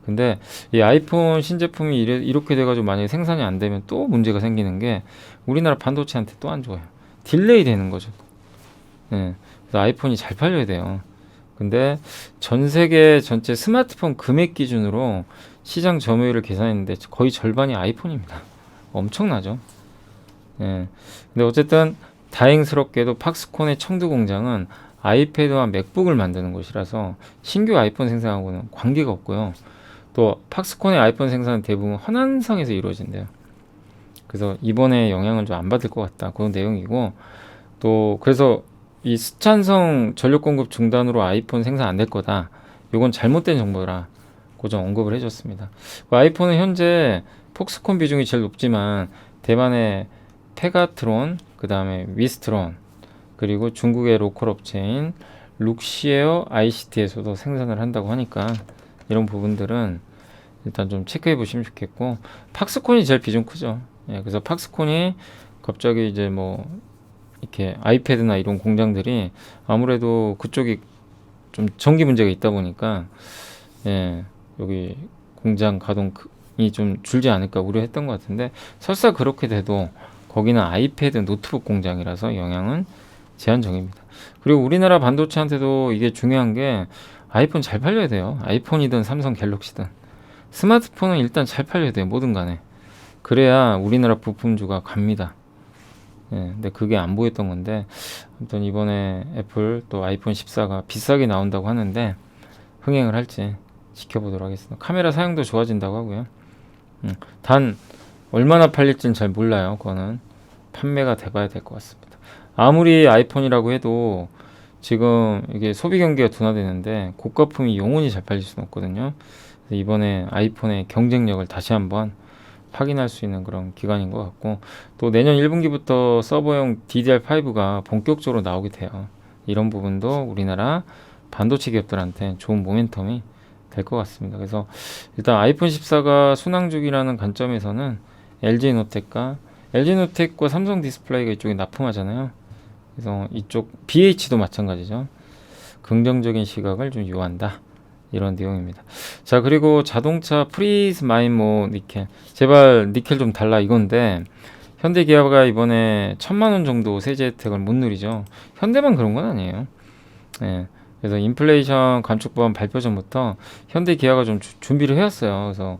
근데 이 아이폰 신제품이 이렇게 돼가지고 만약에 생산이 안 되면 또 문제가 생기는 게 우리나라 반도체한테 또 안 좋아요. 딜레이 되는 거죠. 네. 그래서 아이폰이 잘 팔려야 돼요. 근데 전 세계 전체 스마트폰 금액 기준으로 시장 점유율을 계산했는데 거의 절반이 아이폰입니다. 엄청나죠. 예. 근데 어쨌든 다행스럽게도 팍스콘의 청두 공장은 아이패드와 맥북을 만드는 곳이라서 신규 아이폰 생산하고는 관계가 없고요. 또 팍스콘의 아이폰 생산은 대부분 허난성에서 이루어진대요. 그래서 이번에 영향을 좀 안 받을 것 같다, 그런 내용이고, 또 그래서 이 스촨성 전력 공급 중단으로 아이폰 생산 안 될 거다, 이건 잘못된 정보라 고정 언급을 해줬습니다. 아이폰은 현재 폭스콘 비중이 제일 높지만 대만의 페가트론, 그 다음에 위스트론, 그리고 중국의 로컬 업체인 룩시에어 ICT에서도 생산을 한다고 하니까 이런 부분들은 일단 좀 체크해 보시면 좋겠고, 팍스콘이 제일 비중 크죠. 예, 그래서 팍스콘이 갑자기 이제 뭐 이렇게 아이패드나 이런 공장들이 아무래도 그쪽이 좀 전기 문제가 있다 보니까, 예, 여기 공장 가동이 좀 줄지 않을까 우려했던 것 같은데, 설사 그렇게 돼도 거기는 아이패드 노트북 공장이라서 영향은 제한적입니다. 그리고 우리나라 반도체한테도 이게 중요한 게 아이폰 잘 팔려야 돼요. 아이폰이든 삼성 갤럭시든 스마트폰은 일단 잘 팔려야 돼요. 뭐든 간에. 그래야 우리나라 부품주가 갑니다. 예, 근데 그게 안 보였던 건데, 아무튼 이번에 애플 또 아이폰 14가 비싸게 나온다고 하는데 흥행을 할지 지켜보도록 하겠습니다. 카메라 사용도 좋아진다고 하고요. 단 얼마나 팔릴지는 잘 몰라요. 그거는 판매가 돼봐야 될 것 같습니다. 아무리 아이폰이라고 해도 지금 이게 소비 경기가 둔화되는데 고가품이 영원히 잘 팔릴 수는 없거든요. 이번에 아이폰의 경쟁력을 다시 한번 확인할 수 있는 그런 기간인 것 같고, 또 내년 1분기부터 서버용 DDR5가 본격적으로 나오게 돼요. 이런 부분도 우리나라 반도체 기업들한테 좋은 모멘텀이 될 것 같습니다. 그래서 일단 아이폰 14가 순항주기라는 관점에서는 LG노텍과 삼성 디스플레이가 이쪽에 납품하잖아요. 그래서 이쪽 BH도 마찬가지죠. 긍정적인 시각을 좀 요한다, 이런 내용입니다. 자, 그리고 자동차 프리즈 마이모 니켈, 제발 니켈 좀 달라, 이건데 현대기아가 이번에 1,000만원 정도 세제 혜택을 못 누리죠. 현대만 그런 건 아니에요. 예. 그래서 인플레이션 감축법안 발표 전부터 현대기아가 좀 준비를 해왔어요. 그래서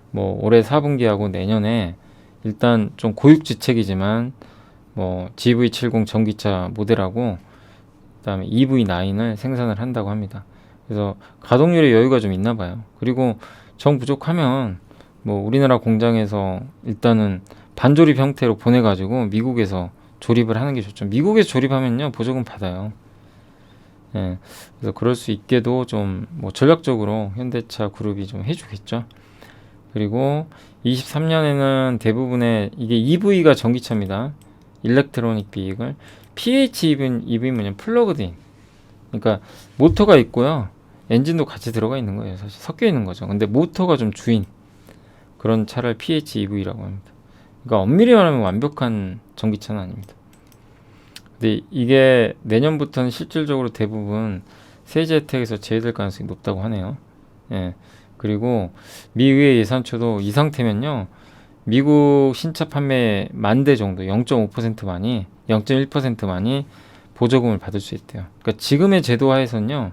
뭐 올해 4분기하고 내년에 일단 좀 고육지책이지만 뭐 GV70 전기차 모델하고 그다음에 EV9을 생산을 한다고 합니다. 그래서 가동률에 여유가 좀 있나 봐요. 그리고 정 부족하면 뭐 우리나라 공장에서 일단은 반조립 형태로 보내가지고 미국에서 조립을 하는 게 좋죠. 미국에서 조립하면요 보조금 받아요. 예, 그래서 그럴 수 있게도 좀 뭐 전략적으로 현대차 그룹이 좀 해주겠죠. 그리고 23년에는 대부분의 이게 EV가 전기차입니다. 일렉트로닉 비익을 PHEV 뭐냐면 플러그드인, 그러니까 모터가 있고요 엔진도 같이 들어가 있는 거예요. 사실 섞여 있는 거죠. 근데 모터가 좀 주인, 그런 차를 PHEV라고 합니다. 그러니까 엄밀히 말하면 완벽한 전기차는 아닙니다. 근데 이게 내년부터는 실질적으로 대부분 세제 혜택에서 제외될 가능성이 높다고 하네요. 예. 그리고 미 의회 예산처도 이 상태면요, 미국 신차 판매 10,000대 정도, 0.5%만이, 0.1%만이 보조금을 받을 수 있대요. 그러니까 지금의 제도 하에서는요,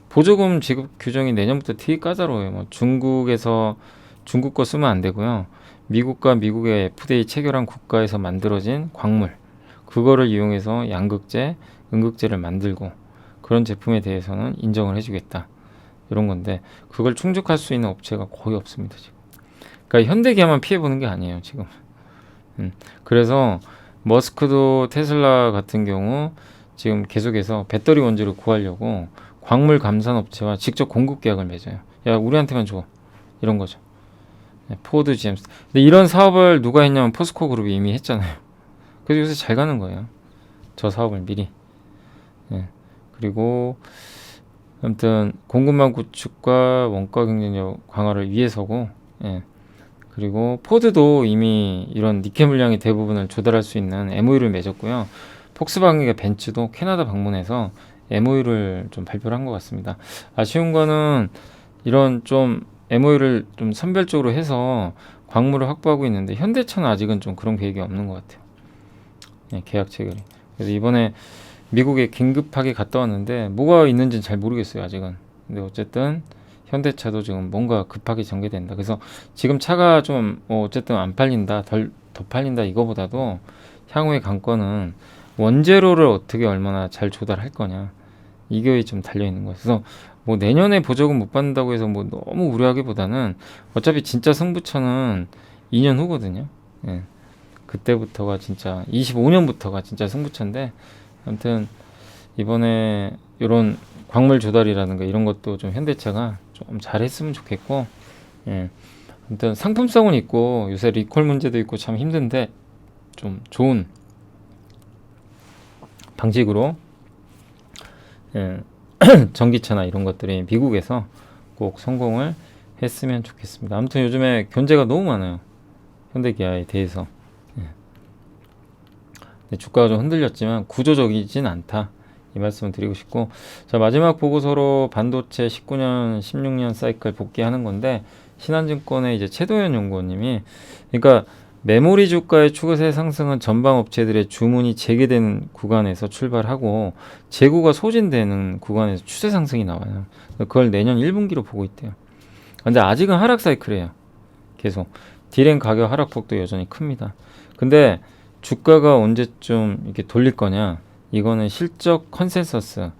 보조금 지급 규정이 내년부터 되게 까다로워요. 뭐 중국 거 쓰면 안 되고요. 미국과 미국의 FDA 체결한 국가에서 만들어진 광물, 그거를 이용해서 양극재, 음극재를 만들고 그런 제품에 대해서는 인정을 해주겠다. 이런 건데 그걸 충족할 수 있는 업체가 거의 없습니다, 지금. 그러니까 현대기아만 피해보는 게 아니에요, 지금. 그래서 머스크도 테슬라 같은 경우 지금 계속해서 배터리 원재를 구하려고 광물 감산 업체와 직접 공급 계약을 맺어요. 야, 우리한테만 줘. 이런 거죠. 네, 포드, GM. 근데 이런 사업을 누가 했냐면 포스코 그룹이 이미 했잖아요. 그래서 요새 잘 가는 거예요. 저 사업을 미리. 네. 그리고 아무튼 공급망 구축과 원가 경쟁력 강화를 위해서고, 예. 그리고 포드도 이미 이런 니켈 물량의 대부분을 조달할 수 있는 MOU를 맺었고요. 폭스바겐과 벤츠도 캐나다 방문해서 MOU를 좀 발표를 한 것 같습니다. 아쉬운 거는 이런 좀 MOU를 좀 선별적으로 해서 광물을 확보하고 있는데 현대차는 아직은 좀 그런 계획이 없는 것 같아요. 네, 계약 체결이. 그래서 이번에 미국에 긴급하게 갔다 왔는데 뭐가 있는지는 잘 모르겠어요, 아직은. 근데 어쨌든 현대차도 지금 뭔가 급하게 전개된다. 그래서 지금 차가 좀 어쨌든 안 팔린다, 더 팔린다 이거보다도 향후의 관건은 원재료를 어떻게 얼마나 잘 조달할 거냐, 이게 좀 달려 있는 거예요. 그래서 뭐 내년에 보조금 못 받는다고 해서 뭐 너무 우려하기보다는 어차피 진짜 승부처는 2년 후거든요. 예. 그때부터가 진짜 25년부터가 진짜 승부처인데, 아무튼 이번에 이런 광물 조달이라든가 이런 것도 좀 현대차가 좀 잘했으면 좋겠고, 예. 아무튼 상품성은 있고 요새 리콜 문제도 있고 참 힘든데 좀 좋은 방식으로, 예. 전기차나 이런 것들이 미국에서 꼭 성공을 했으면 좋겠습니다. 아무튼 요즘에 견제가 너무 많아요, 현대기아에 대해서. 주가가 좀 흔들렸지만 구조적이진 않다, 이 말씀을 드리고 싶고, 자, 마지막 보고서로 반도체 19년 16년 사이클 복귀하는 건데, 신한증권의 이제 최도현 연구원님이, 그러니까 메모리 주가의 추세 상승은 전방 업체들의 주문이 재개되는 구간에서 출발하고 재고가 소진되는 구간에서 추세 상승이 나와요. 그걸 내년 1분기로 보고 있대요. 근데 아직은 하락 사이클이에요. 계속 디램 가격 하락폭도 여전히 큽니다. 근데 주가가 언제쯤 이렇게 돌릴 거냐? 이거는 실적 컨센서스,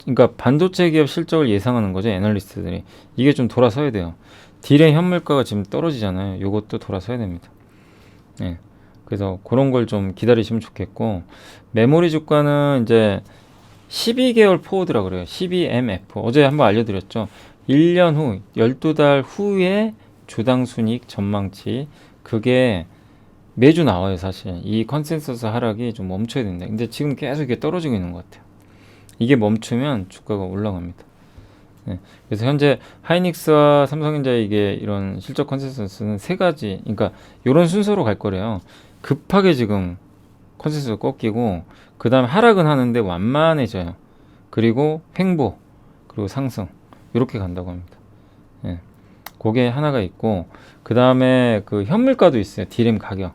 그러니까 반도체 기업 실적을 예상하는 거죠, 애널리스트들이. 이게 좀 돌아서야 돼요. 디램 현물가가 지금 떨어지잖아요. 요것도 돌아서야 됩니다. 예. 그래서 그런 걸 좀 기다리시면 좋겠고, 메모리 주가는 이제 12개월 포워드라고 그래요. 12MF. 어제 한번 알려드렸죠. 1년 후, 12달 후에 주당 순이익 전망치. 그게 매주 나와요, 사실. 이 컨센서스 하락이 좀 멈춰야 된다. 근데 지금 계속 이게 떨어지고 있는 것 같아요. 이게 멈추면 주가가 올라갑니다. 네. 그래서 현재 하이닉스와 삼성전자 이게 이런 실적 컨센서스는 세 가지, 그러니까 이런 순서로 갈 거래요. 급하게 지금 컨센서스 꺾이고, 그 다음에 하락은 하는데 완만해져요. 그리고 횡보, 그리고 상승, 이렇게 간다고 합니다. 네. 그게 하나가 있고, 그 다음에 그 현물가도 있어요. 디램 가격.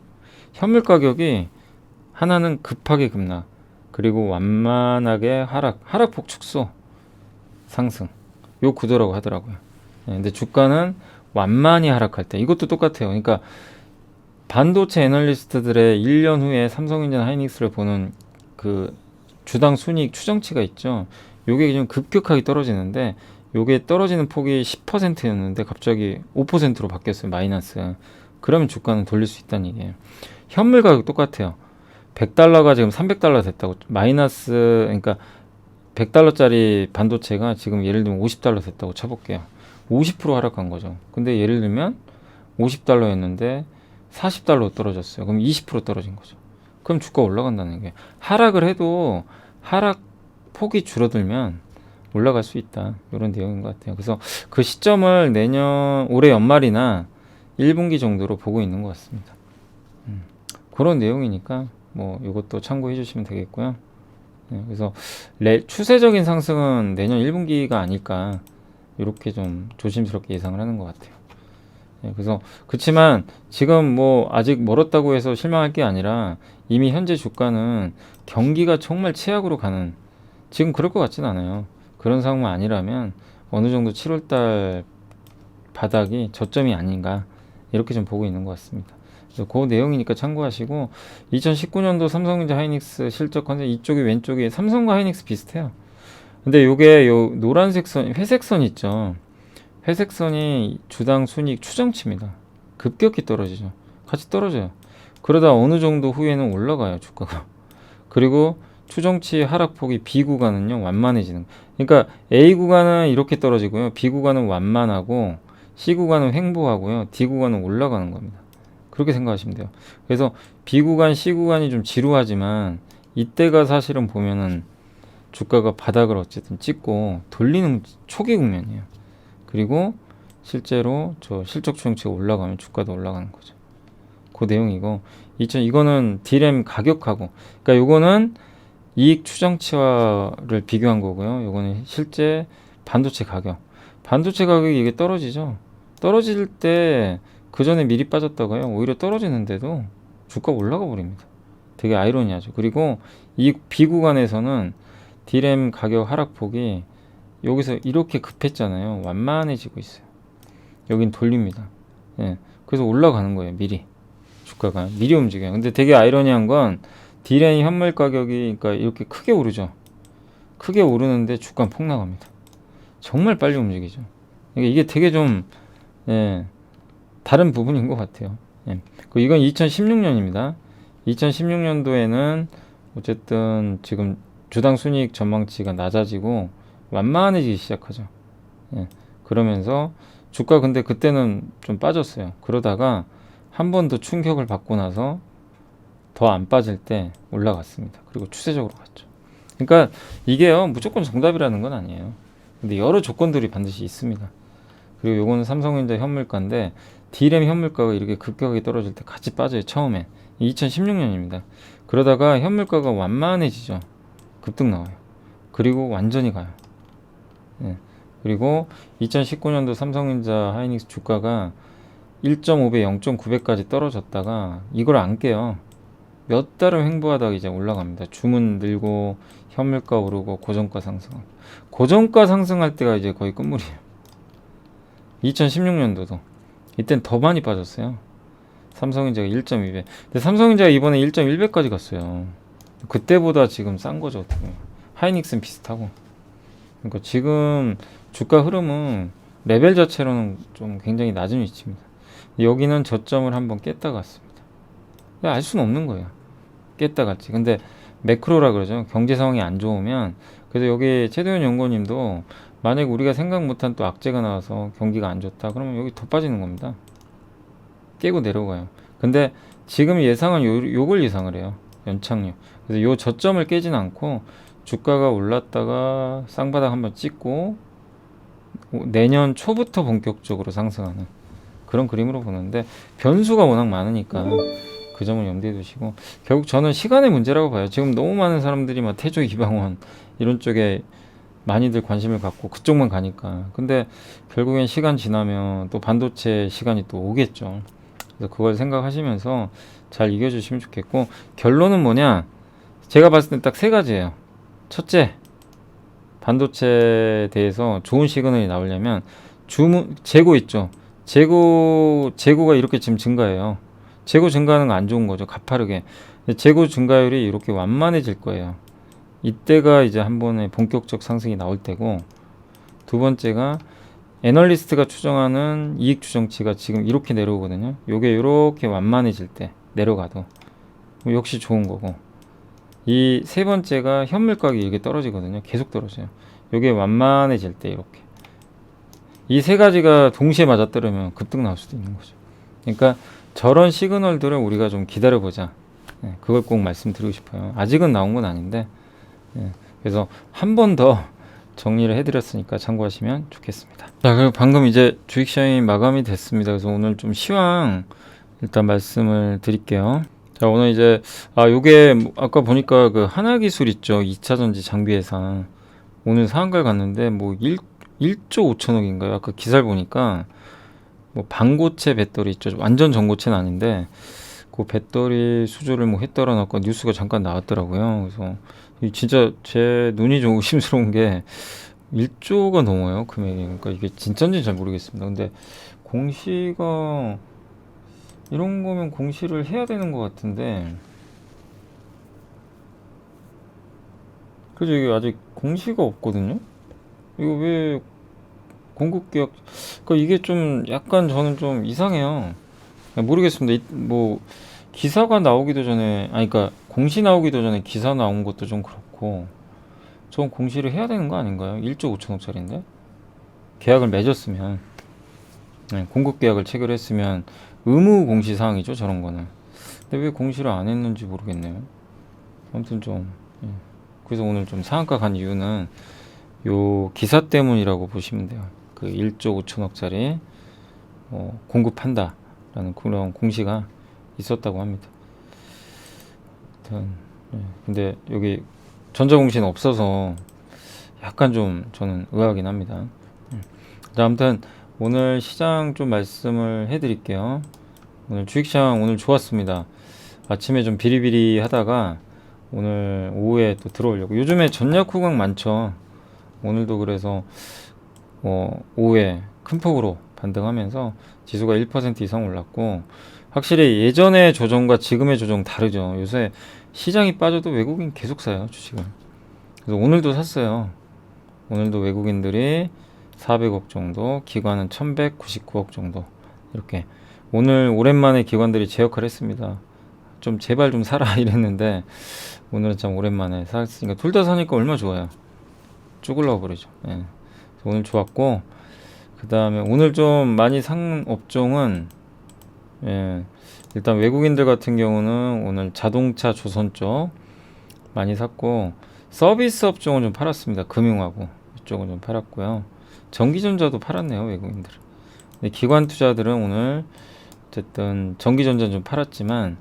현물 가격이 하나는 급하게 급락, 그리고 완만하게 하락폭 축소, 상승. 요 구도라고 하더라고요. 네, 근데 주가는 완만히 하락할 때, 이것도 똑같아요. 그러니까 반도체 애널리스트들의 1년 후에 삼성전자 하이닉스를 보는 그 주당 순이익 추정치가 있죠. 요게 좀 급격하게 떨어지는데, 요게 떨어지는 폭이 10%였는데 갑자기 5%로 바뀌었어요, 마이너스. 그러면 주가는 돌릴 수 있다는 얘기예요. 현물 가격 똑같아요. 100달러가 지금 300달러 됐다고. 마이너스, 그러니까 100달러짜리 반도체가 지금 예를 들면 50달러 됐다고 쳐볼게요. 50% 하락한 거죠. 근데 예를 들면 50달러였는데 40달러 떨어졌어요. 그럼 20% 떨어진 거죠. 그럼 주가 올라간다는 게, 하락을 해도 하락 폭이 줄어들면 올라갈 수 있다, 이런 내용인 것 같아요. 그래서 그 시점을 올해 연말이나 1분기 정도로 보고 있는 것 같습니다. 그런 내용이니까 뭐 이것도 참고해 주시면 되겠고요. 그래서 추세적인 상승은 내년 1분기가 아닐까 이렇게 좀 조심스럽게 예상을 하는 것 같아요. 그래서 그렇지만 지금 뭐 아직 멀었다고 해서 실망할 게 아니라 이미 현재 주가는 경기가 정말 최악으로 가는, 지금 그럴 것 같진 않아요. 그런 상황만 아니라면 어느 정도 7월달 바닥이 저점이 아닌가 이렇게 좀 보고 있는 것 같습니다. 그 내용이니까 참고하시고, 2019년도 삼성전자 하이닉스 실적 컨셉 이쪽이 왼쪽이 삼성과 하이닉스 비슷해요. 근데 요게 요 노란색 선, 회색 선 있죠. 회색 선이 주당 순이익 추정치입니다. 급격히 떨어지죠. 같이 떨어져요. 그러다 어느 정도 후에는 올라가요, 주가가. 그리고 추정치 하락폭이 B 구간은요, 완만해지는. 그러니까 A 구간은 이렇게 떨어지고요. B 구간은 완만하고 C 구간은 횡보하고요. D 구간은 올라가는 겁니다. 그렇게 생각하시면 돼요. 그래서 B 구간, C 구간이 좀 지루하지만 이때가 사실은 보면은 주가가 바닥을 어쨌든 찍고 돌리는 초기 국면이에요. 그리고 실제로 저 실적 추정치가 올라가면 주가도 올라가는 거죠. 그 내용이고, 이거는 D램 가격하고, 그러니까 요거는 이익 추정치와를 비교한 거고요. 요거는 실제 반도체 가격. 반도체 가격이 이게 떨어지죠. 떨어질 때 그 전에 미리 빠졌다가요, 오히려 떨어지는데도 주가 올라가 버립니다. 되게 아이러니하죠. 그리고 이 B 구간에서는 D램 가격 하락폭이 여기서 이렇게 급했잖아요. 완만해지고 있어요. 여긴 돌립니다. 예. 그래서 올라가는 거예요. 미리. 주가가 미리 움직여요. 근데 되게 아이러니한 건 D램 현물 가격이 그러니까 이렇게 크게 오르죠. 크게 오르는데 주가는 폭락합니다. 정말 빨리 움직이죠. 그러니까 이게 되게 좀 다른 부분인 것 같아요. 이건 2016년입니다. 2016년도에는 어쨌든 지금 주당 순이익 전망치가 낮아지고 완만해지기 시작하죠. 그러면서 주가 근데 그때는 좀 빠졌어요. 그러다가 한 번 더 충격을 받고 나서 더 안 빠질 때 올라갔습니다. 그리고 추세적으로 갔죠. 그러니까 이게요, 무조건 정답이라는 건 아니에요. 근데 여러 조건들이 반드시 있습니다. 그리고 요거는 삼성전자 현물가인데 D램 현물가가 이렇게 급격하게 떨어질 때 같이 빠져요. 처음에 2016년입니다. 그러다가 현물가가 완만해지죠. 급등 나와요. 그리고 완전히 가요. 그리고 2019년도 삼성전자 하이닉스 주가가 1.5배, 0.9배까지 떨어졌다가 이걸 안 깨요. 몇 달을 횡보하다가 이제 올라갑니다. 주문 늘고 현물가 오르고 고정가 상승. 고정가 상승할 때가 이제 거의 끝물이에요. 2016년도도 이땐 더 많이 빠졌어요. 삼성전자가 1.2배. 근데 삼성전자가 이번에 1.1배까지 갔어요. 그때보다 지금 싼 거죠, 어떻게 보면. 하이닉스는 비슷하고. 그러니까 지금 주가 흐름은 레벨 자체로는 좀 굉장히 낮은 위치입니다. 여기는 저점을 한번 깼다 갔습니다. 알 수는 없는 거예요. 깼다 갔지. 근데 매크로라 그러죠. 경제 상황이 안 좋으면. 그래서 여기 최도현 연구원님도 만약 우리가 생각 못한 또 악재가 나와서 경기가 안 좋다, 그러면 여기 더 빠지는 겁니다. 깨고 내려가요. 근데 지금 예상은 요걸 예상을 해요. 연착륙. 그래서 요 저점을 깨진 않고 주가가 올랐다가 쌍바닥 한번 찍고 내년 초부터 본격적으로 상승하는 그런 그림으로 보는데, 변수가 워낙 많으니까 그 점을 염두에 두시고, 결국 저는 시간의 문제라고 봐요. 지금 너무 많은 사람들이 막 태조 이방원 이런 쪽에 많이들 관심을 갖고 그쪽만 가니까. 근데 결국엔 시간 지나면 또 반도체 시간이 또 오겠죠. 그래서 그걸 생각하시면서 잘 이겨주시면 좋겠고, 결론은 뭐냐, 제가 봤을 땐 딱 세 가지예요. 첫째, 반도체에 대해서 좋은 시그널이 나오려면 재고 있죠. 재고가 이렇게 지금 증가해요. 재고 증가하는 거 안 좋은 거죠. 가파르게. 재고 증가율이 이렇게 완만해질 거예요. 이때가 이제 한 번에 본격적 상승이 나올 때고, 두 번째가 애널리스트가 추정하는 이익 추정치가 지금 이렇게 내려오거든요. 요게 이렇게 완만해질 때 내려가도 역시 좋은 거고, 이 세 번째가 현물 가격이 이렇게 떨어지거든요. 계속 떨어져요. 요게 완만해질 때 이렇게. 이 세 가지가 동시에 맞아떨어지면 급등 나올 수도 있는 거죠. 그러니까 저런 시그널들을 우리가 좀 기다려보자. 그걸 꼭 말씀드리고 싶어요. 아직은 나온 건 아닌데, 그래서 한 번 더 정리를 해드렸으니까 참고하시면 좋겠습니다. 자, 그리고 방금 이제 주식 시장이 마감이 됐습니다. 그래서 오늘 좀 시황 일단 말씀을 드릴게요. 자, 오늘 이제 요게 아까 보니까 그 하나기술 있죠. 2차전지 장비 회사. 오늘 상한가를 갔는데 뭐 1조 5천억인가요? 아까 기사를 보니까 뭐 반고체 배터리 있죠. 완전 전고체는 아닌데 그 배터리 수주를 뭐 했더라 아까 뉴스가 잠깐 나왔더라고요. 그래서 진짜 제 눈이 좀 의심스러운 게 1조가 넘어요, 금액이. 그러니까 이게 진짜인지 잘 모르겠습니다. 근데 공시가 이런 거면 공시를 해야 되는 것 같은데, 그죠? 이게 아직 공시가 없거든요. 이거 왜 공급계약? 그러니까 이게 좀 약간 저는 좀 이상해요. 모르겠습니다. 뭐 기사가 나오기도 전에, 아니 그러니까 공시 나오기도 전에 기사 나온 것도 좀 그렇고, 전 공시를 해야 되는 거 아닌가요? 1조 5천억짜리인데 계약을 맺었으면, 공급 계약을 체결했으면 의무 공시 사항이죠, 저런 거는. 근데 왜 공시를 안 했는지 모르겠네요. 아무튼 좀 그래서 오늘 좀 상한가 간 이유는 요 기사 때문이라고 보시면 돼요. 그 1조 5천억짜리 공급한다라는 그런 공시가 있었다고 합니다. 근데 여기 전자공시는 없어서 약간 좀 저는 의아하긴 합니다. 자, 아무튼 오늘 시장 좀 말씀을 해드릴게요. 오늘 주식시장 오늘 좋았습니다. 아침에 좀 비리비리 하다가 오늘 오후에 또 들어오려고. 요즘에 전략 후각 많죠. 오늘도 그래서 오후에 큰 폭으로 반등하면서 지수가 1% 이상 올랐고, 확실히 예전의 조정과 지금의 조정 다르죠. 요새 시장이 빠져도 외국인 계속 사요, 주식을. 그래서 오늘도 샀어요. 오늘도 외국인들이 400억 정도, 기관은 1199억 정도. 이렇게 오늘 오랜만에 기관들이 제 역할을 했습니다. 좀 제발 좀 사라 이랬는데 오늘은 참 오랜만에 샀으니까, 둘 다 사니까 얼마나 좋아요. 쭉 올라와 버리죠. 예. 오늘 좋았고, 그 다음에 오늘 좀 많이 산 업종은, 일단 외국인들 같은 경우는 오늘 자동차 조선 쪽 많이 샀고, 서비스 업종은 좀 팔았습니다. 금융하고 이쪽은 좀 팔았고요. 전기전자도 팔았네요, 외국인들. 근데 기관 투자들은 오늘 어쨌든 전기전자는 좀 팔았지만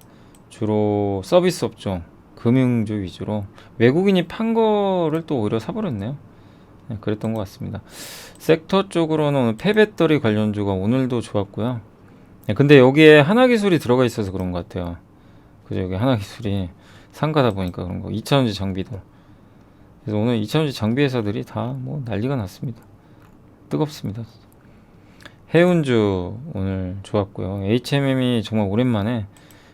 주로 서비스 업종, 금융주 위주로 외국인이 판 거를 또 오히려 사버렸네요. 그랬던 것 같습니다. 섹터 쪽으로는 오늘 폐배터리 관련주가 오늘도 좋았고요. 근데 여기에 하나기술이 들어가 있어서 그런 것 같아요. 그죠? 여기 하나기술이 상가다 보니까 그런 거. 2차전지 장비도. 그래서 오늘 2차전지 장비 회사들이 다 뭐 난리가 났습니다. 뜨겁습니다. 해운주 오늘 좋았고요. HMM이 정말 오랜만에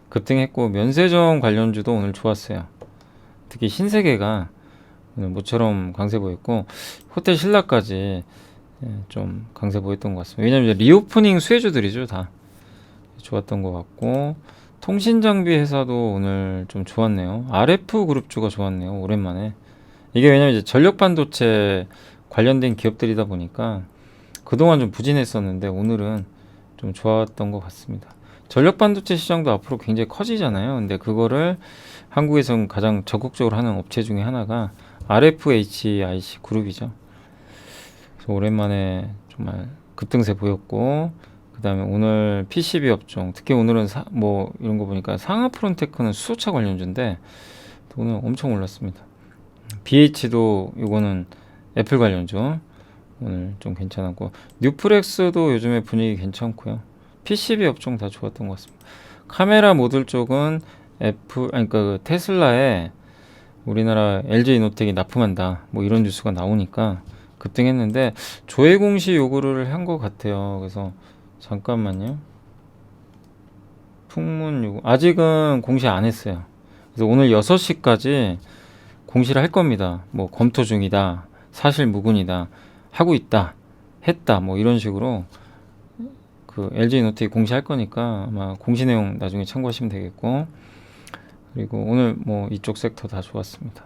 급등했고, 면세점 관련주도 오늘 좋았어요. 특히 신세계가 오늘 모처럼 강세 보였고, 호텔 신라까지 좀 강세 보였던 것 같습니다. 왜냐면 이제 리오프닝 수혜주들이죠, 다. 좋았던 것 같고, 통신장비 회사도 오늘 좀 좋았네요. RF 그룹주가 좋았네요, 오랜만에. 이게 왜냐면 이제 전력반도체 관련된 기업들이다 보니까 그동안 좀 부진했었는데 오늘은 좀 좋았던 것 같습니다. 전력반도체 시장도 앞으로 굉장히 커지잖아요. 근데 그거를 한국에서는 가장 적극적으로 하는 업체 중에 하나가 RFHIC 그룹이죠. 그래서 오랜만에 정말 급등세 보였고, 그 다음에 오늘 PCB 업종, 특히 오늘은 뭐 이런 거 보니까 상하프론테크는 수소차 관련주인데 오늘 엄청 올랐습니다. BH도 이거는 애플 관련주 오늘 좀 괜찮았고, 뉴프렉스도 요즘에 분위기 괜찮고요. PCB 업종 다 좋았던 것 같습니다. 카메라 모듈 쪽은 그러니까 그 테슬라에 우리나라 LG이노텍이 납품한다, 뭐 이런 뉴스가 나오니까 급등했는데 조회 공시 요구를 한 것 같아요. 그래서 잠깐만요. 풍문 요구 아직은 공시 안 했어요. 그래서 오늘 6시까지 공시를 할 겁니다. 뭐 검토 중이다, 사실 무근이다, 하고 있다, 했다, 뭐 이런 식으로 그 LG이노텍이 공시할 거니까 아마 공시 내용 나중에 참고하시면 되겠고, 그리고 오늘 뭐 이쪽 섹터 다 좋았습니다.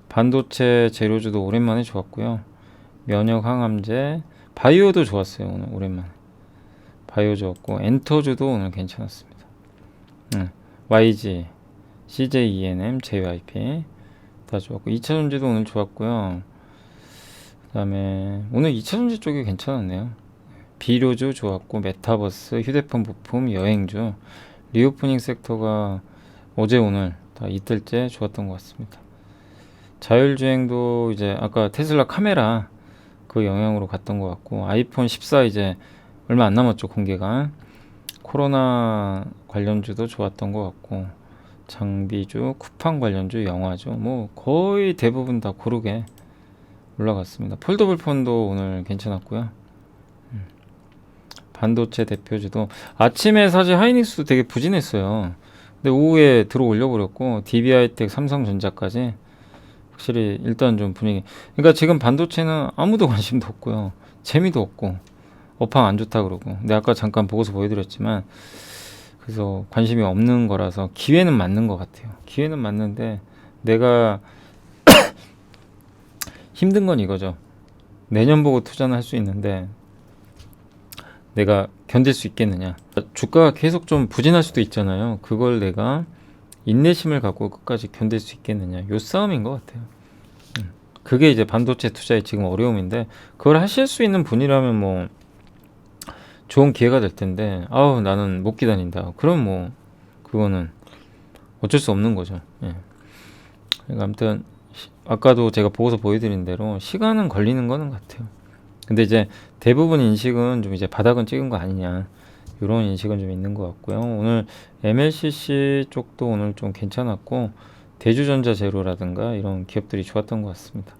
반도체 재료주도 오랜만에 좋았고요. 면역 항암제, 바이오도 좋았어요. 오늘 오랜만에 바이오 좋았고, 엔터주도 오늘 괜찮았습니다. YG, CJENM, JYP 다 좋았고, 2차전지도 오늘 좋았고요. 그다음에 오늘 2차전지 쪽이 괜찮았네요. 비료주 좋았고 메타버스, 휴대폰 부품, 여행주, 리오프닝 섹터가 어제 오늘 다 이틀째 좋았던 것 같습니다. 자율주행도 이제 아까 테슬라 카메라 그 영향으로 갔던 것 같고, 아이폰 14 이제 얼마 안 남았죠, 공개가. 코로나 관련주도 좋았던 것 같고, 장비주, 쿠팡 관련주, 영화주 뭐 거의 대부분 다 고르게 올라갔습니다. 폴더블 폰도 오늘 괜찮았고요. 반도체 대표주도 아침에 사실 하이닉스도 되게 부진했어요. 근데 오후에 들어 올려버렸고, DB하이텍, 삼성전자까지 확실히 일단 좀 분위기. 그러니까 지금 반도체는 아무도 관심도 없고요, 재미도 없고, 업황 안 좋다 그러고. 근데 아까 잠깐 보고서 보여드렸지만, 그래서 관심이 없는 거라서 기회는 맞는 것 같아요. 기회는 맞는데 내가 힘든 건 이거죠. 내년 보고 투자는 할 수 있는데 내가 견딜 수 있겠느냐. 주가가 계속 좀 부진할 수도 있잖아요. 그걸 내가 인내심을 갖고 끝까지 견딜 수 있겠느냐. 요 싸움인 것 같아요. 그게 이제 반도체 투자의 지금 어려움인데, 그걸 하실 수 있는 분이라면 뭐 좋은 기회가 될 텐데, 아우 나는 못 기다린다, 그럼 뭐 그거는 어쩔 수 없는 거죠. 예. 그러니까 아무튼 아까도 제가 보고서 보여드린 대로 시간은 걸리는 거는 같아요. 근데 이제 대부분 인식은 좀 이제 바닥은 찍은 거 아니냐, 이런 인식은 좀 있는 것 같고요. 오늘 MLCC 쪽도 오늘 좀 괜찮았고, 대주전자 제로라든가 이런 기업들이 좋았던 것 같습니다.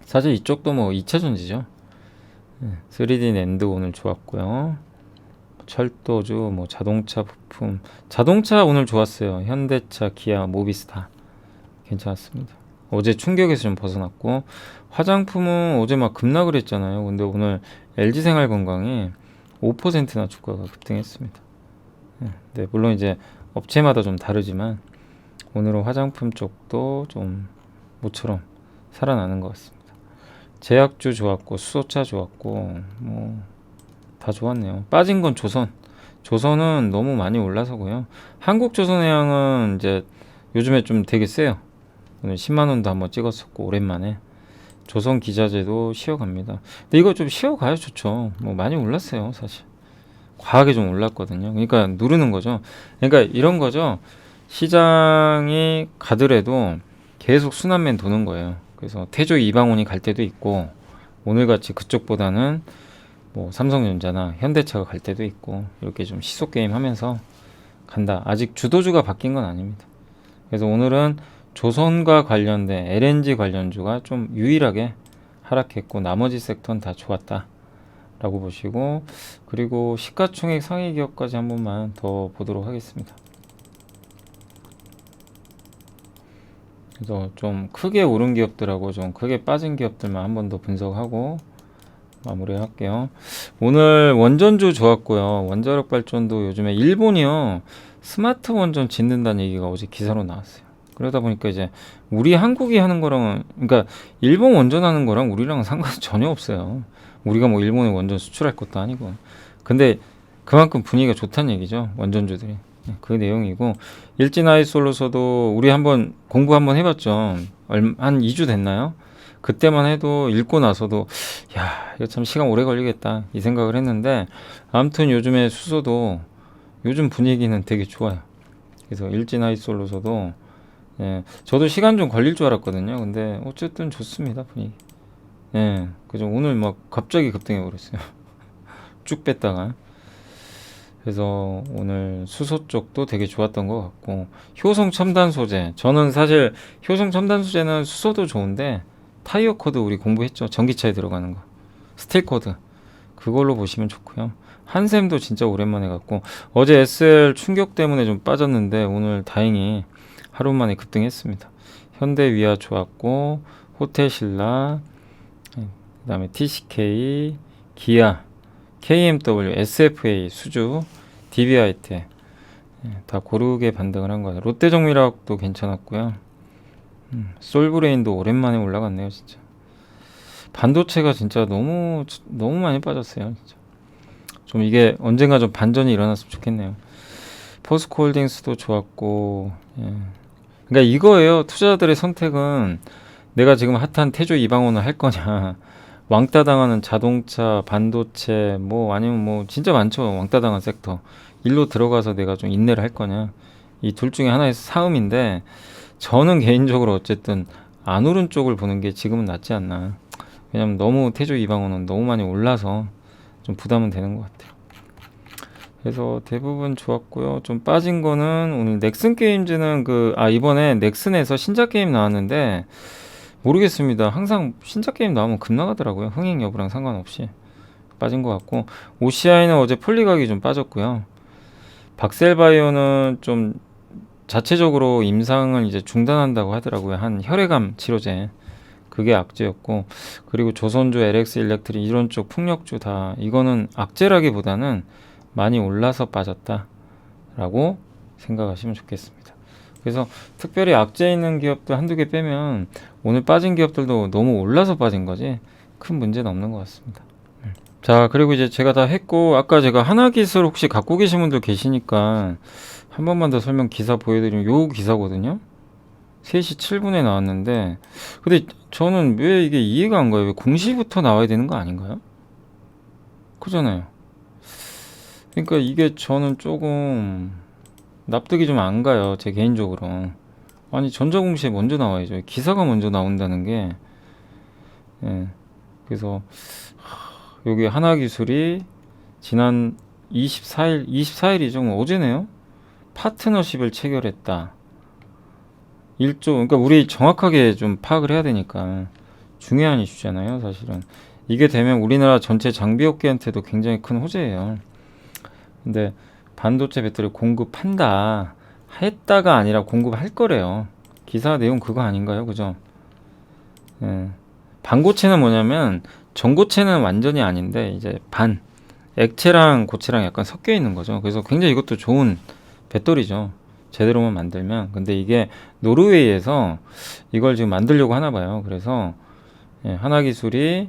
사실 이쪽도 뭐 2차전지죠. 3D 낸드 오늘 좋았고요. 철도주, 뭐 자동차 부품, 자동차 오늘 좋았어요. 현대차, 기아, 모비스타 괜찮았습니다. 어제 충격에서 좀 벗어났고, 화장품은 어제 막 급락을 했잖아요. 근데 오늘 LG생활건강이 5%나 주가가 급등했습니다. 네, 물론 이제 업체마다 좀 다르지만 오늘은 화장품 쪽도 좀 모처럼 살아나는 것 같습니다. 제약주 좋았고, 수소차 좋았고, 뭐 다 좋았네요. 빠진 건 조선. 조선은 너무 많이 올라서고요. 한국조선해양은 이제 요즘에 좀 되게 세요. 오늘 10만 원도 한번 찍었었고, 오랜만에. 조선기자재도 쉬어갑니다. 근데 이거 좀 쉬어가야 좋죠. 뭐 많이 올랐어요, 사실. 과하게 좀 올랐거든요. 그러니까 누르는 거죠. 그러니까 이런 거죠. 시장이 가더라도 계속 순환맨 도는 거예요. 그래서 태조 이방원이 갈 때도 있고, 오늘같이 그쪽보다는 뭐 삼성전자나 현대차가 갈 때도 있고, 이렇게 좀 시속 게임 하면서 간다. 아직 주도주가 바뀐 건 아닙니다. 그래서 오늘은 조선과 관련된 LNG 관련주가 좀 유일하게 하락했고, 나머지 섹터는 다 좋았다 라고 보시고, 그리고 시가총액 상위 기업까지 한 번만 더 보도록 하겠습니다. 그래서 좀 크게 오른 기업들하고 좀 크게 빠진 기업들만 한 번 더 분석하고 마무리 할게요. 오늘 원전주 좋았고요. 원자력 발전도 요즘에 일본이요, 스마트 원전 짓는다는 얘기가 어제 기사로 나왔어요. 그러다 보니까 이제 우리 한국이 하는 거랑, 그러니까 일본 원전하는 거랑 우리랑은 상관이 전혀 없어요. 우리가 뭐 일본에 원전 수출할 것도 아니고. 근데 그만큼 분위기가 좋다는 얘기죠, 원전주들이. 그 내용이고, 일진아이솔로서도 우리 한번 공부 한번 해봤죠. 한 2주 됐나요? 그때만 해도 읽고 나서도 야, 이거 참 시간 오래 걸리겠다 이 생각을 했는데, 아무튼 요즘에 수소도 요즘 분위기는 되게 좋아요. 그래서 일진아이솔로서도, 예, 저도 시간 좀 걸릴 줄 알았거든요. 근데 어쨌든 좋습니다, 분위기. 예, 그죠. 오늘 막 갑자기 급등해 버렸어요. 쭉 뺐다가. 그래서 오늘 수소 쪽도 되게 좋았던 것 같고, 효성 첨단 소재, 저는 사실 효성 첨단 소재는 수소도 좋은데 타이어 코드 우리 공부했죠. 전기차에 들어가는 거, 스틸 코드, 그걸로 보시면 좋고요. 한샘도 진짜 오랜만에 갔고, 어제 SL 충격 때문에 좀 빠졌는데 오늘 다행히 하루 만에 급등했습니다. 현대위아 좋았고, 호텔신라, 그다음에 TCK, 기아, KMW, SFA, 수주, DB하이텍, 다 고르게 반등을 한 거예요. 롯데정밀화학도 괜찮았고요. 솔브레인도 오랜만에 올라갔네요, 진짜. 반도체가 진짜 너무 많이 빠졌어요, 진짜. 좀 이게 언젠가 좀 반전이 일어났으면 좋겠네요. 포스코홀딩스도 좋았고, 예. 그러니까 이거예요. 투자자들의 선택은 내가 지금 핫한 태조 이방원을 할 거냐, 왕따 당하는 자동차, 반도체, 뭐 아니면 뭐 진짜 많죠. 왕따 당한 섹터. 일로 들어가서 내가 좀 인내를 할 거냐. 이 둘 중에 하나의 싸움인데 저는 개인적으로 어쨌든 안 오른 쪽을 보는 게 지금은 낫지 않나. 왜냐면 너무 태조 이방원은 너무 많이 올라서 좀 부담은 되는 것 같아요. 그래서 대부분 좋았고요. 좀 빠진 거는 오늘 넥슨 게임즈는 이번에 넥슨에서 신작 게임 나왔는데 모르겠습니다. 항상 신작 게임 나오면 급 나가더라고요. 흥행 여부랑 상관없이 빠진 것 같고, OCI는 어제 폴리각이 좀 빠졌고요. 박셀바이오는 좀 자체적으로 임상을 이제 중단한다고 하더라고요. 한 혈액암 치료제. 그게 악재였고, 그리고 조선주, LX 일렉트릭 이런 쪽 풍력주 다 이거는 악재라기보다는 많이 올라서 빠졌다라고 생각하시면 좋겠습니다. 그래서 특별히 악재 있는 기업들 한두 개 빼면 오늘 빠진 기업들도 너무 올라서 빠진 거지 큰 문제는 없는 것 같습니다. 자, 그리고 이제 제가 다 했고, 아까 제가 하나기술 혹시 갖고 계신 분들 계시니까 한 번만 더 설명 기사 보여드리면 요 기사거든요. 3시 7분에 나왔는데, 근데 저는 왜 이게 이해가 안 가요? 왜 공시부터 나와야 되는 거 아닌가요? 그잖아요. 그러니까 이게 저는 조금 납득이 좀 안 가요. 제 개인적으로. 아니, 전자공시에 먼저 나와야죠. 기사가 먼저 나온다는 게. 예. 그래서 여기 하나기술이 지난 24일이죠. 어제네요. 파트너십을 체결했다. 1조, 그러니까 우리 정확하게 좀 파악을 해야 되니까 중요한 이슈잖아요, 사실은. 이게 되면 우리나라 전체 장비업계한테도 굉장히 큰 호재예요. 근데 반도체 배터리 공급한다 했다가 아니라 공급할 거래요. 기사 내용 그거 아닌가요? 그죠? 예. 반고체는 뭐냐면 전고체는 완전히 아닌데 이제 액체랑 고체랑 약간 섞여 있는 거죠. 그래서 굉장히 이것도 좋은 배터리죠. 제대로만 만들면. 근데 이게 노르웨이에서 이걸 지금 만들려고 하나 봐요. 그래서 하나기술이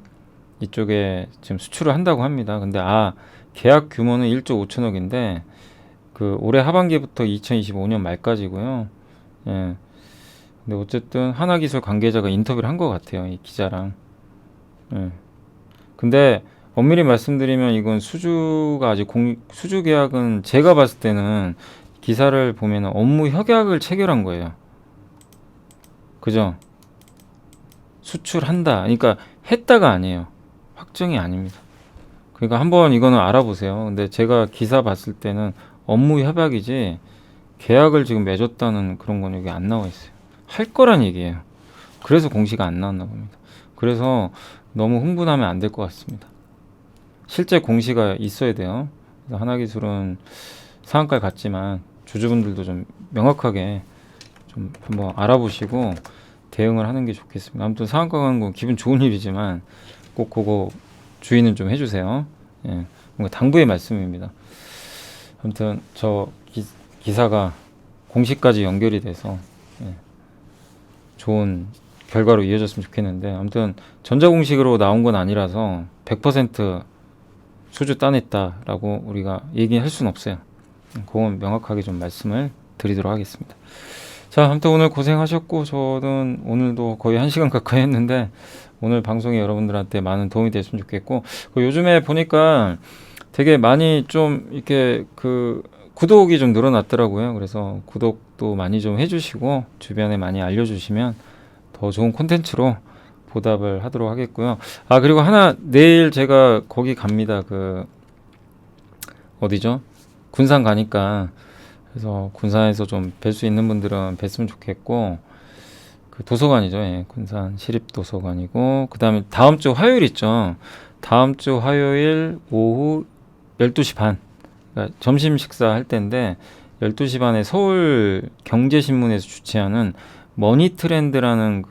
이쪽에 지금 수출을 한다고 합니다. 근데 계약 규모는 1조 5천억인데 올해 하반기부터 2025년 말까지고요. 예. 근데 어쨌든 하나기술 관계자가 인터뷰를 한 것 같아요. 이 기자랑. 예. 근데 엄밀히 말씀드리면 이건 수주가 수주 계약은 제가 봤을 때는 기사를 보면 업무 협약을 체결한 거예요. 그죠? 수출한다. 그러니까 했다가 아니에요. 확정이 아닙니다. 그러니까 한번 이거는 알아보세요. 근데 제가 기사 봤을 때는 업무 협약이지 계약을 지금 맺었다는 그런 건 여기 안 나와 있어요. 할 거란 얘기예요. 그래서 공시가 안 나왔나 봅니다. 그래서 너무 흥분하면 안 될 것 같습니다. 실제 공시가 있어야 돼요. 그래서 하나기술은 상한가를 갔지만 주주분들도 좀 명확하게 좀 한번 알아보시고 대응을 하는 게 좋겠습니다. 아무튼 상한가 가는 건 기분 좋은 일이지만 꼭 그거 주의는 좀 해주세요. 예, 뭔가 당부의 말씀입니다. 아무튼 저 기사가 공시까지 연결이 돼서 좋은 결과로 이어졌으면 좋겠는데, 아무튼 전자공식으로 나온 건 아니라서 100% 수주 따냈다라고 우리가 얘기할 수는 없어요. 그건 명확하게 좀 말씀을 드리도록 하겠습니다. 자, 아무튼 오늘 고생하셨고, 저는 오늘도 거의 1시간 가까이 했는데 오늘 방송이 여러분들한테 많은 도움이 됐으면 좋겠고, 요즘에 보니까 되게 많이 좀 이렇게 구독이 좀 늘어났더라고요. 그래서 구독도 많이 좀 해주시고 주변에 많이 알려주시면 더 좋은 콘텐츠로 보답을 하도록 하겠고요. 그리고 내일 제가 거기 갑니다. 어디죠? 군산 가니까. 그래서 군산에서 좀 뵐 수 있는 분들은 뵀으면 좋겠고, 도서관이죠. 예, 군산 시립도서관이고, 그 다음에 다음 주 화요일 있죠. 다음 주 화요일 오후 12시 반. 그러니까 점심 식사할 때인데 12시 반에 서울 경제신문에서 주최하는 머니트렌드라는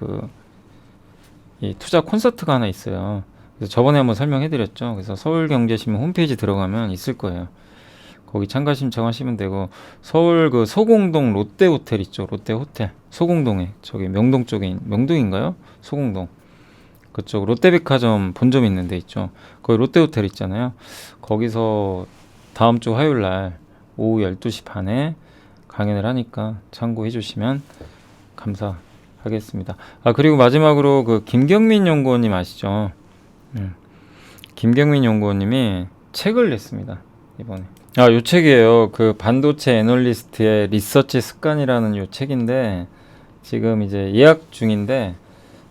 이 투자 콘서트가 하나 있어요. 그래서 저번에 한번 설명해드렸죠. 그래서 서울경제신문 홈페이지 들어가면 있을 거예요. 거기 참가 신청하시면 되고, 서울 소공동 롯데호텔 있죠. 롯데호텔 소공동에 저기 명동 쪽에 명동인가요? 소공동 그쪽 롯데백화점 본점 있는 데 있죠. 거기 롯데호텔 있잖아요. 거기서 다음 주 화요일 날 오후 12시 반에 강연을 하니까 참고해 주시면 감사하겠습니다. 하겠습니다. 아, 그리고 마지막으로 그 김경민 연구원님 아시죠? 김경민 연구원님이 책을 냈습니다. 이번에. 아, 요 책이에요. 그 반도체 애널리스트의 리서치 습관이라는 요 책인데 지금 이제 예약 중인데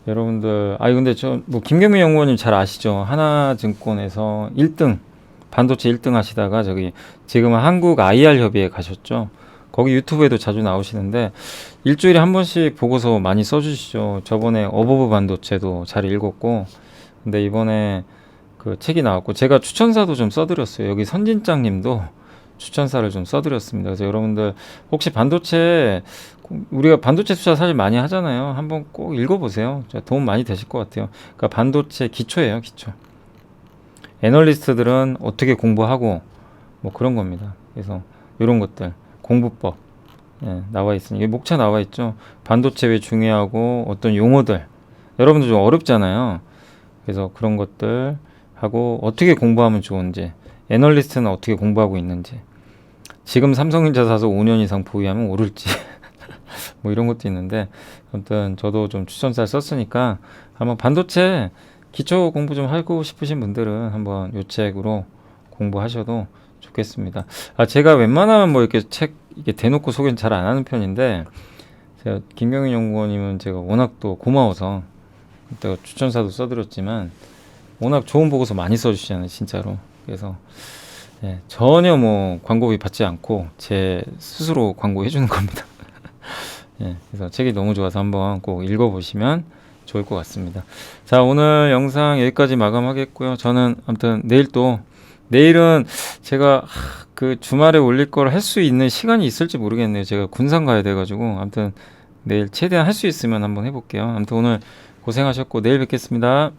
여러분들 근데 저 뭐 김경민 연구원님 잘 아시죠? 하나증권에서 1등 반도체 1등 하시다가 저기 지금은 한국 IR 협의회 가셨죠. 거기 유튜브에도 자주 나오시는데 일주일에 한 번씩 보고서 많이 써주시죠. 저번에 어버브 반도체도 잘 읽었고, 근데 이번에 그 책이 나왔고 제가 추천사도 좀 써드렸어요. 여기 선진장님도 추천사를 좀 써드렸습니다. 그래서 여러분들 혹시 반도체 우리가 반도체 투자 사실 많이 하잖아요. 한번 꼭 읽어보세요. 도움 많이 되실 것 같아요. 그러니까 반도체 기초예요, 기초. 애널리스트들은 어떻게 공부하고 뭐 그런 겁니다. 그래서 이런 것들 공부법 나와 있으니 목차 나와 있죠. 반도체 왜 중요하고 어떤 용어들 여러분들 좀 어렵잖아요. 그래서 그런 것들 하고 어떻게 공부하면 좋은지 애널리스트는 어떻게 공부하고 있는지 지금 삼성전자 사서 5년 이상 보유하면 오를지 뭐 이런 것도 있는데 아무튼 저도 좀 추천사를 썼으니까 한번 반도체 기초 공부 좀 하고 싶으신 분들은 한번 요 책으로 공부하셔도 좋겠습니다. 제가 웬만하면 뭐 이렇게 책 이게 대놓고 소개는 잘 안 하는 편인데 제가 김경인 연구원님은 제가 워낙 또 고마워서 그때 추천사도 써드렸지만 워낙 좋은 보고서 많이 써주시잖아요, 진짜로. 그래서 전혀 뭐 광고비 받지 않고 제 스스로 광고해 주는 겁니다. 그래서 책이 너무 좋아서 한번 꼭 읽어보시면 좋을 것 같습니다. 자, 오늘 영상 여기까지 마감하겠고요. 저는 아무튼 내일은 제가 그 주말에 올릴 걸 할 수 있는 시간이 있을지 모르겠네요. 제가 군산 가야 돼가지고 아무튼 내일 최대한 할 수 있으면 한번 해볼게요. 아무튼 오늘 고생하셨고 내일 뵙겠습니다.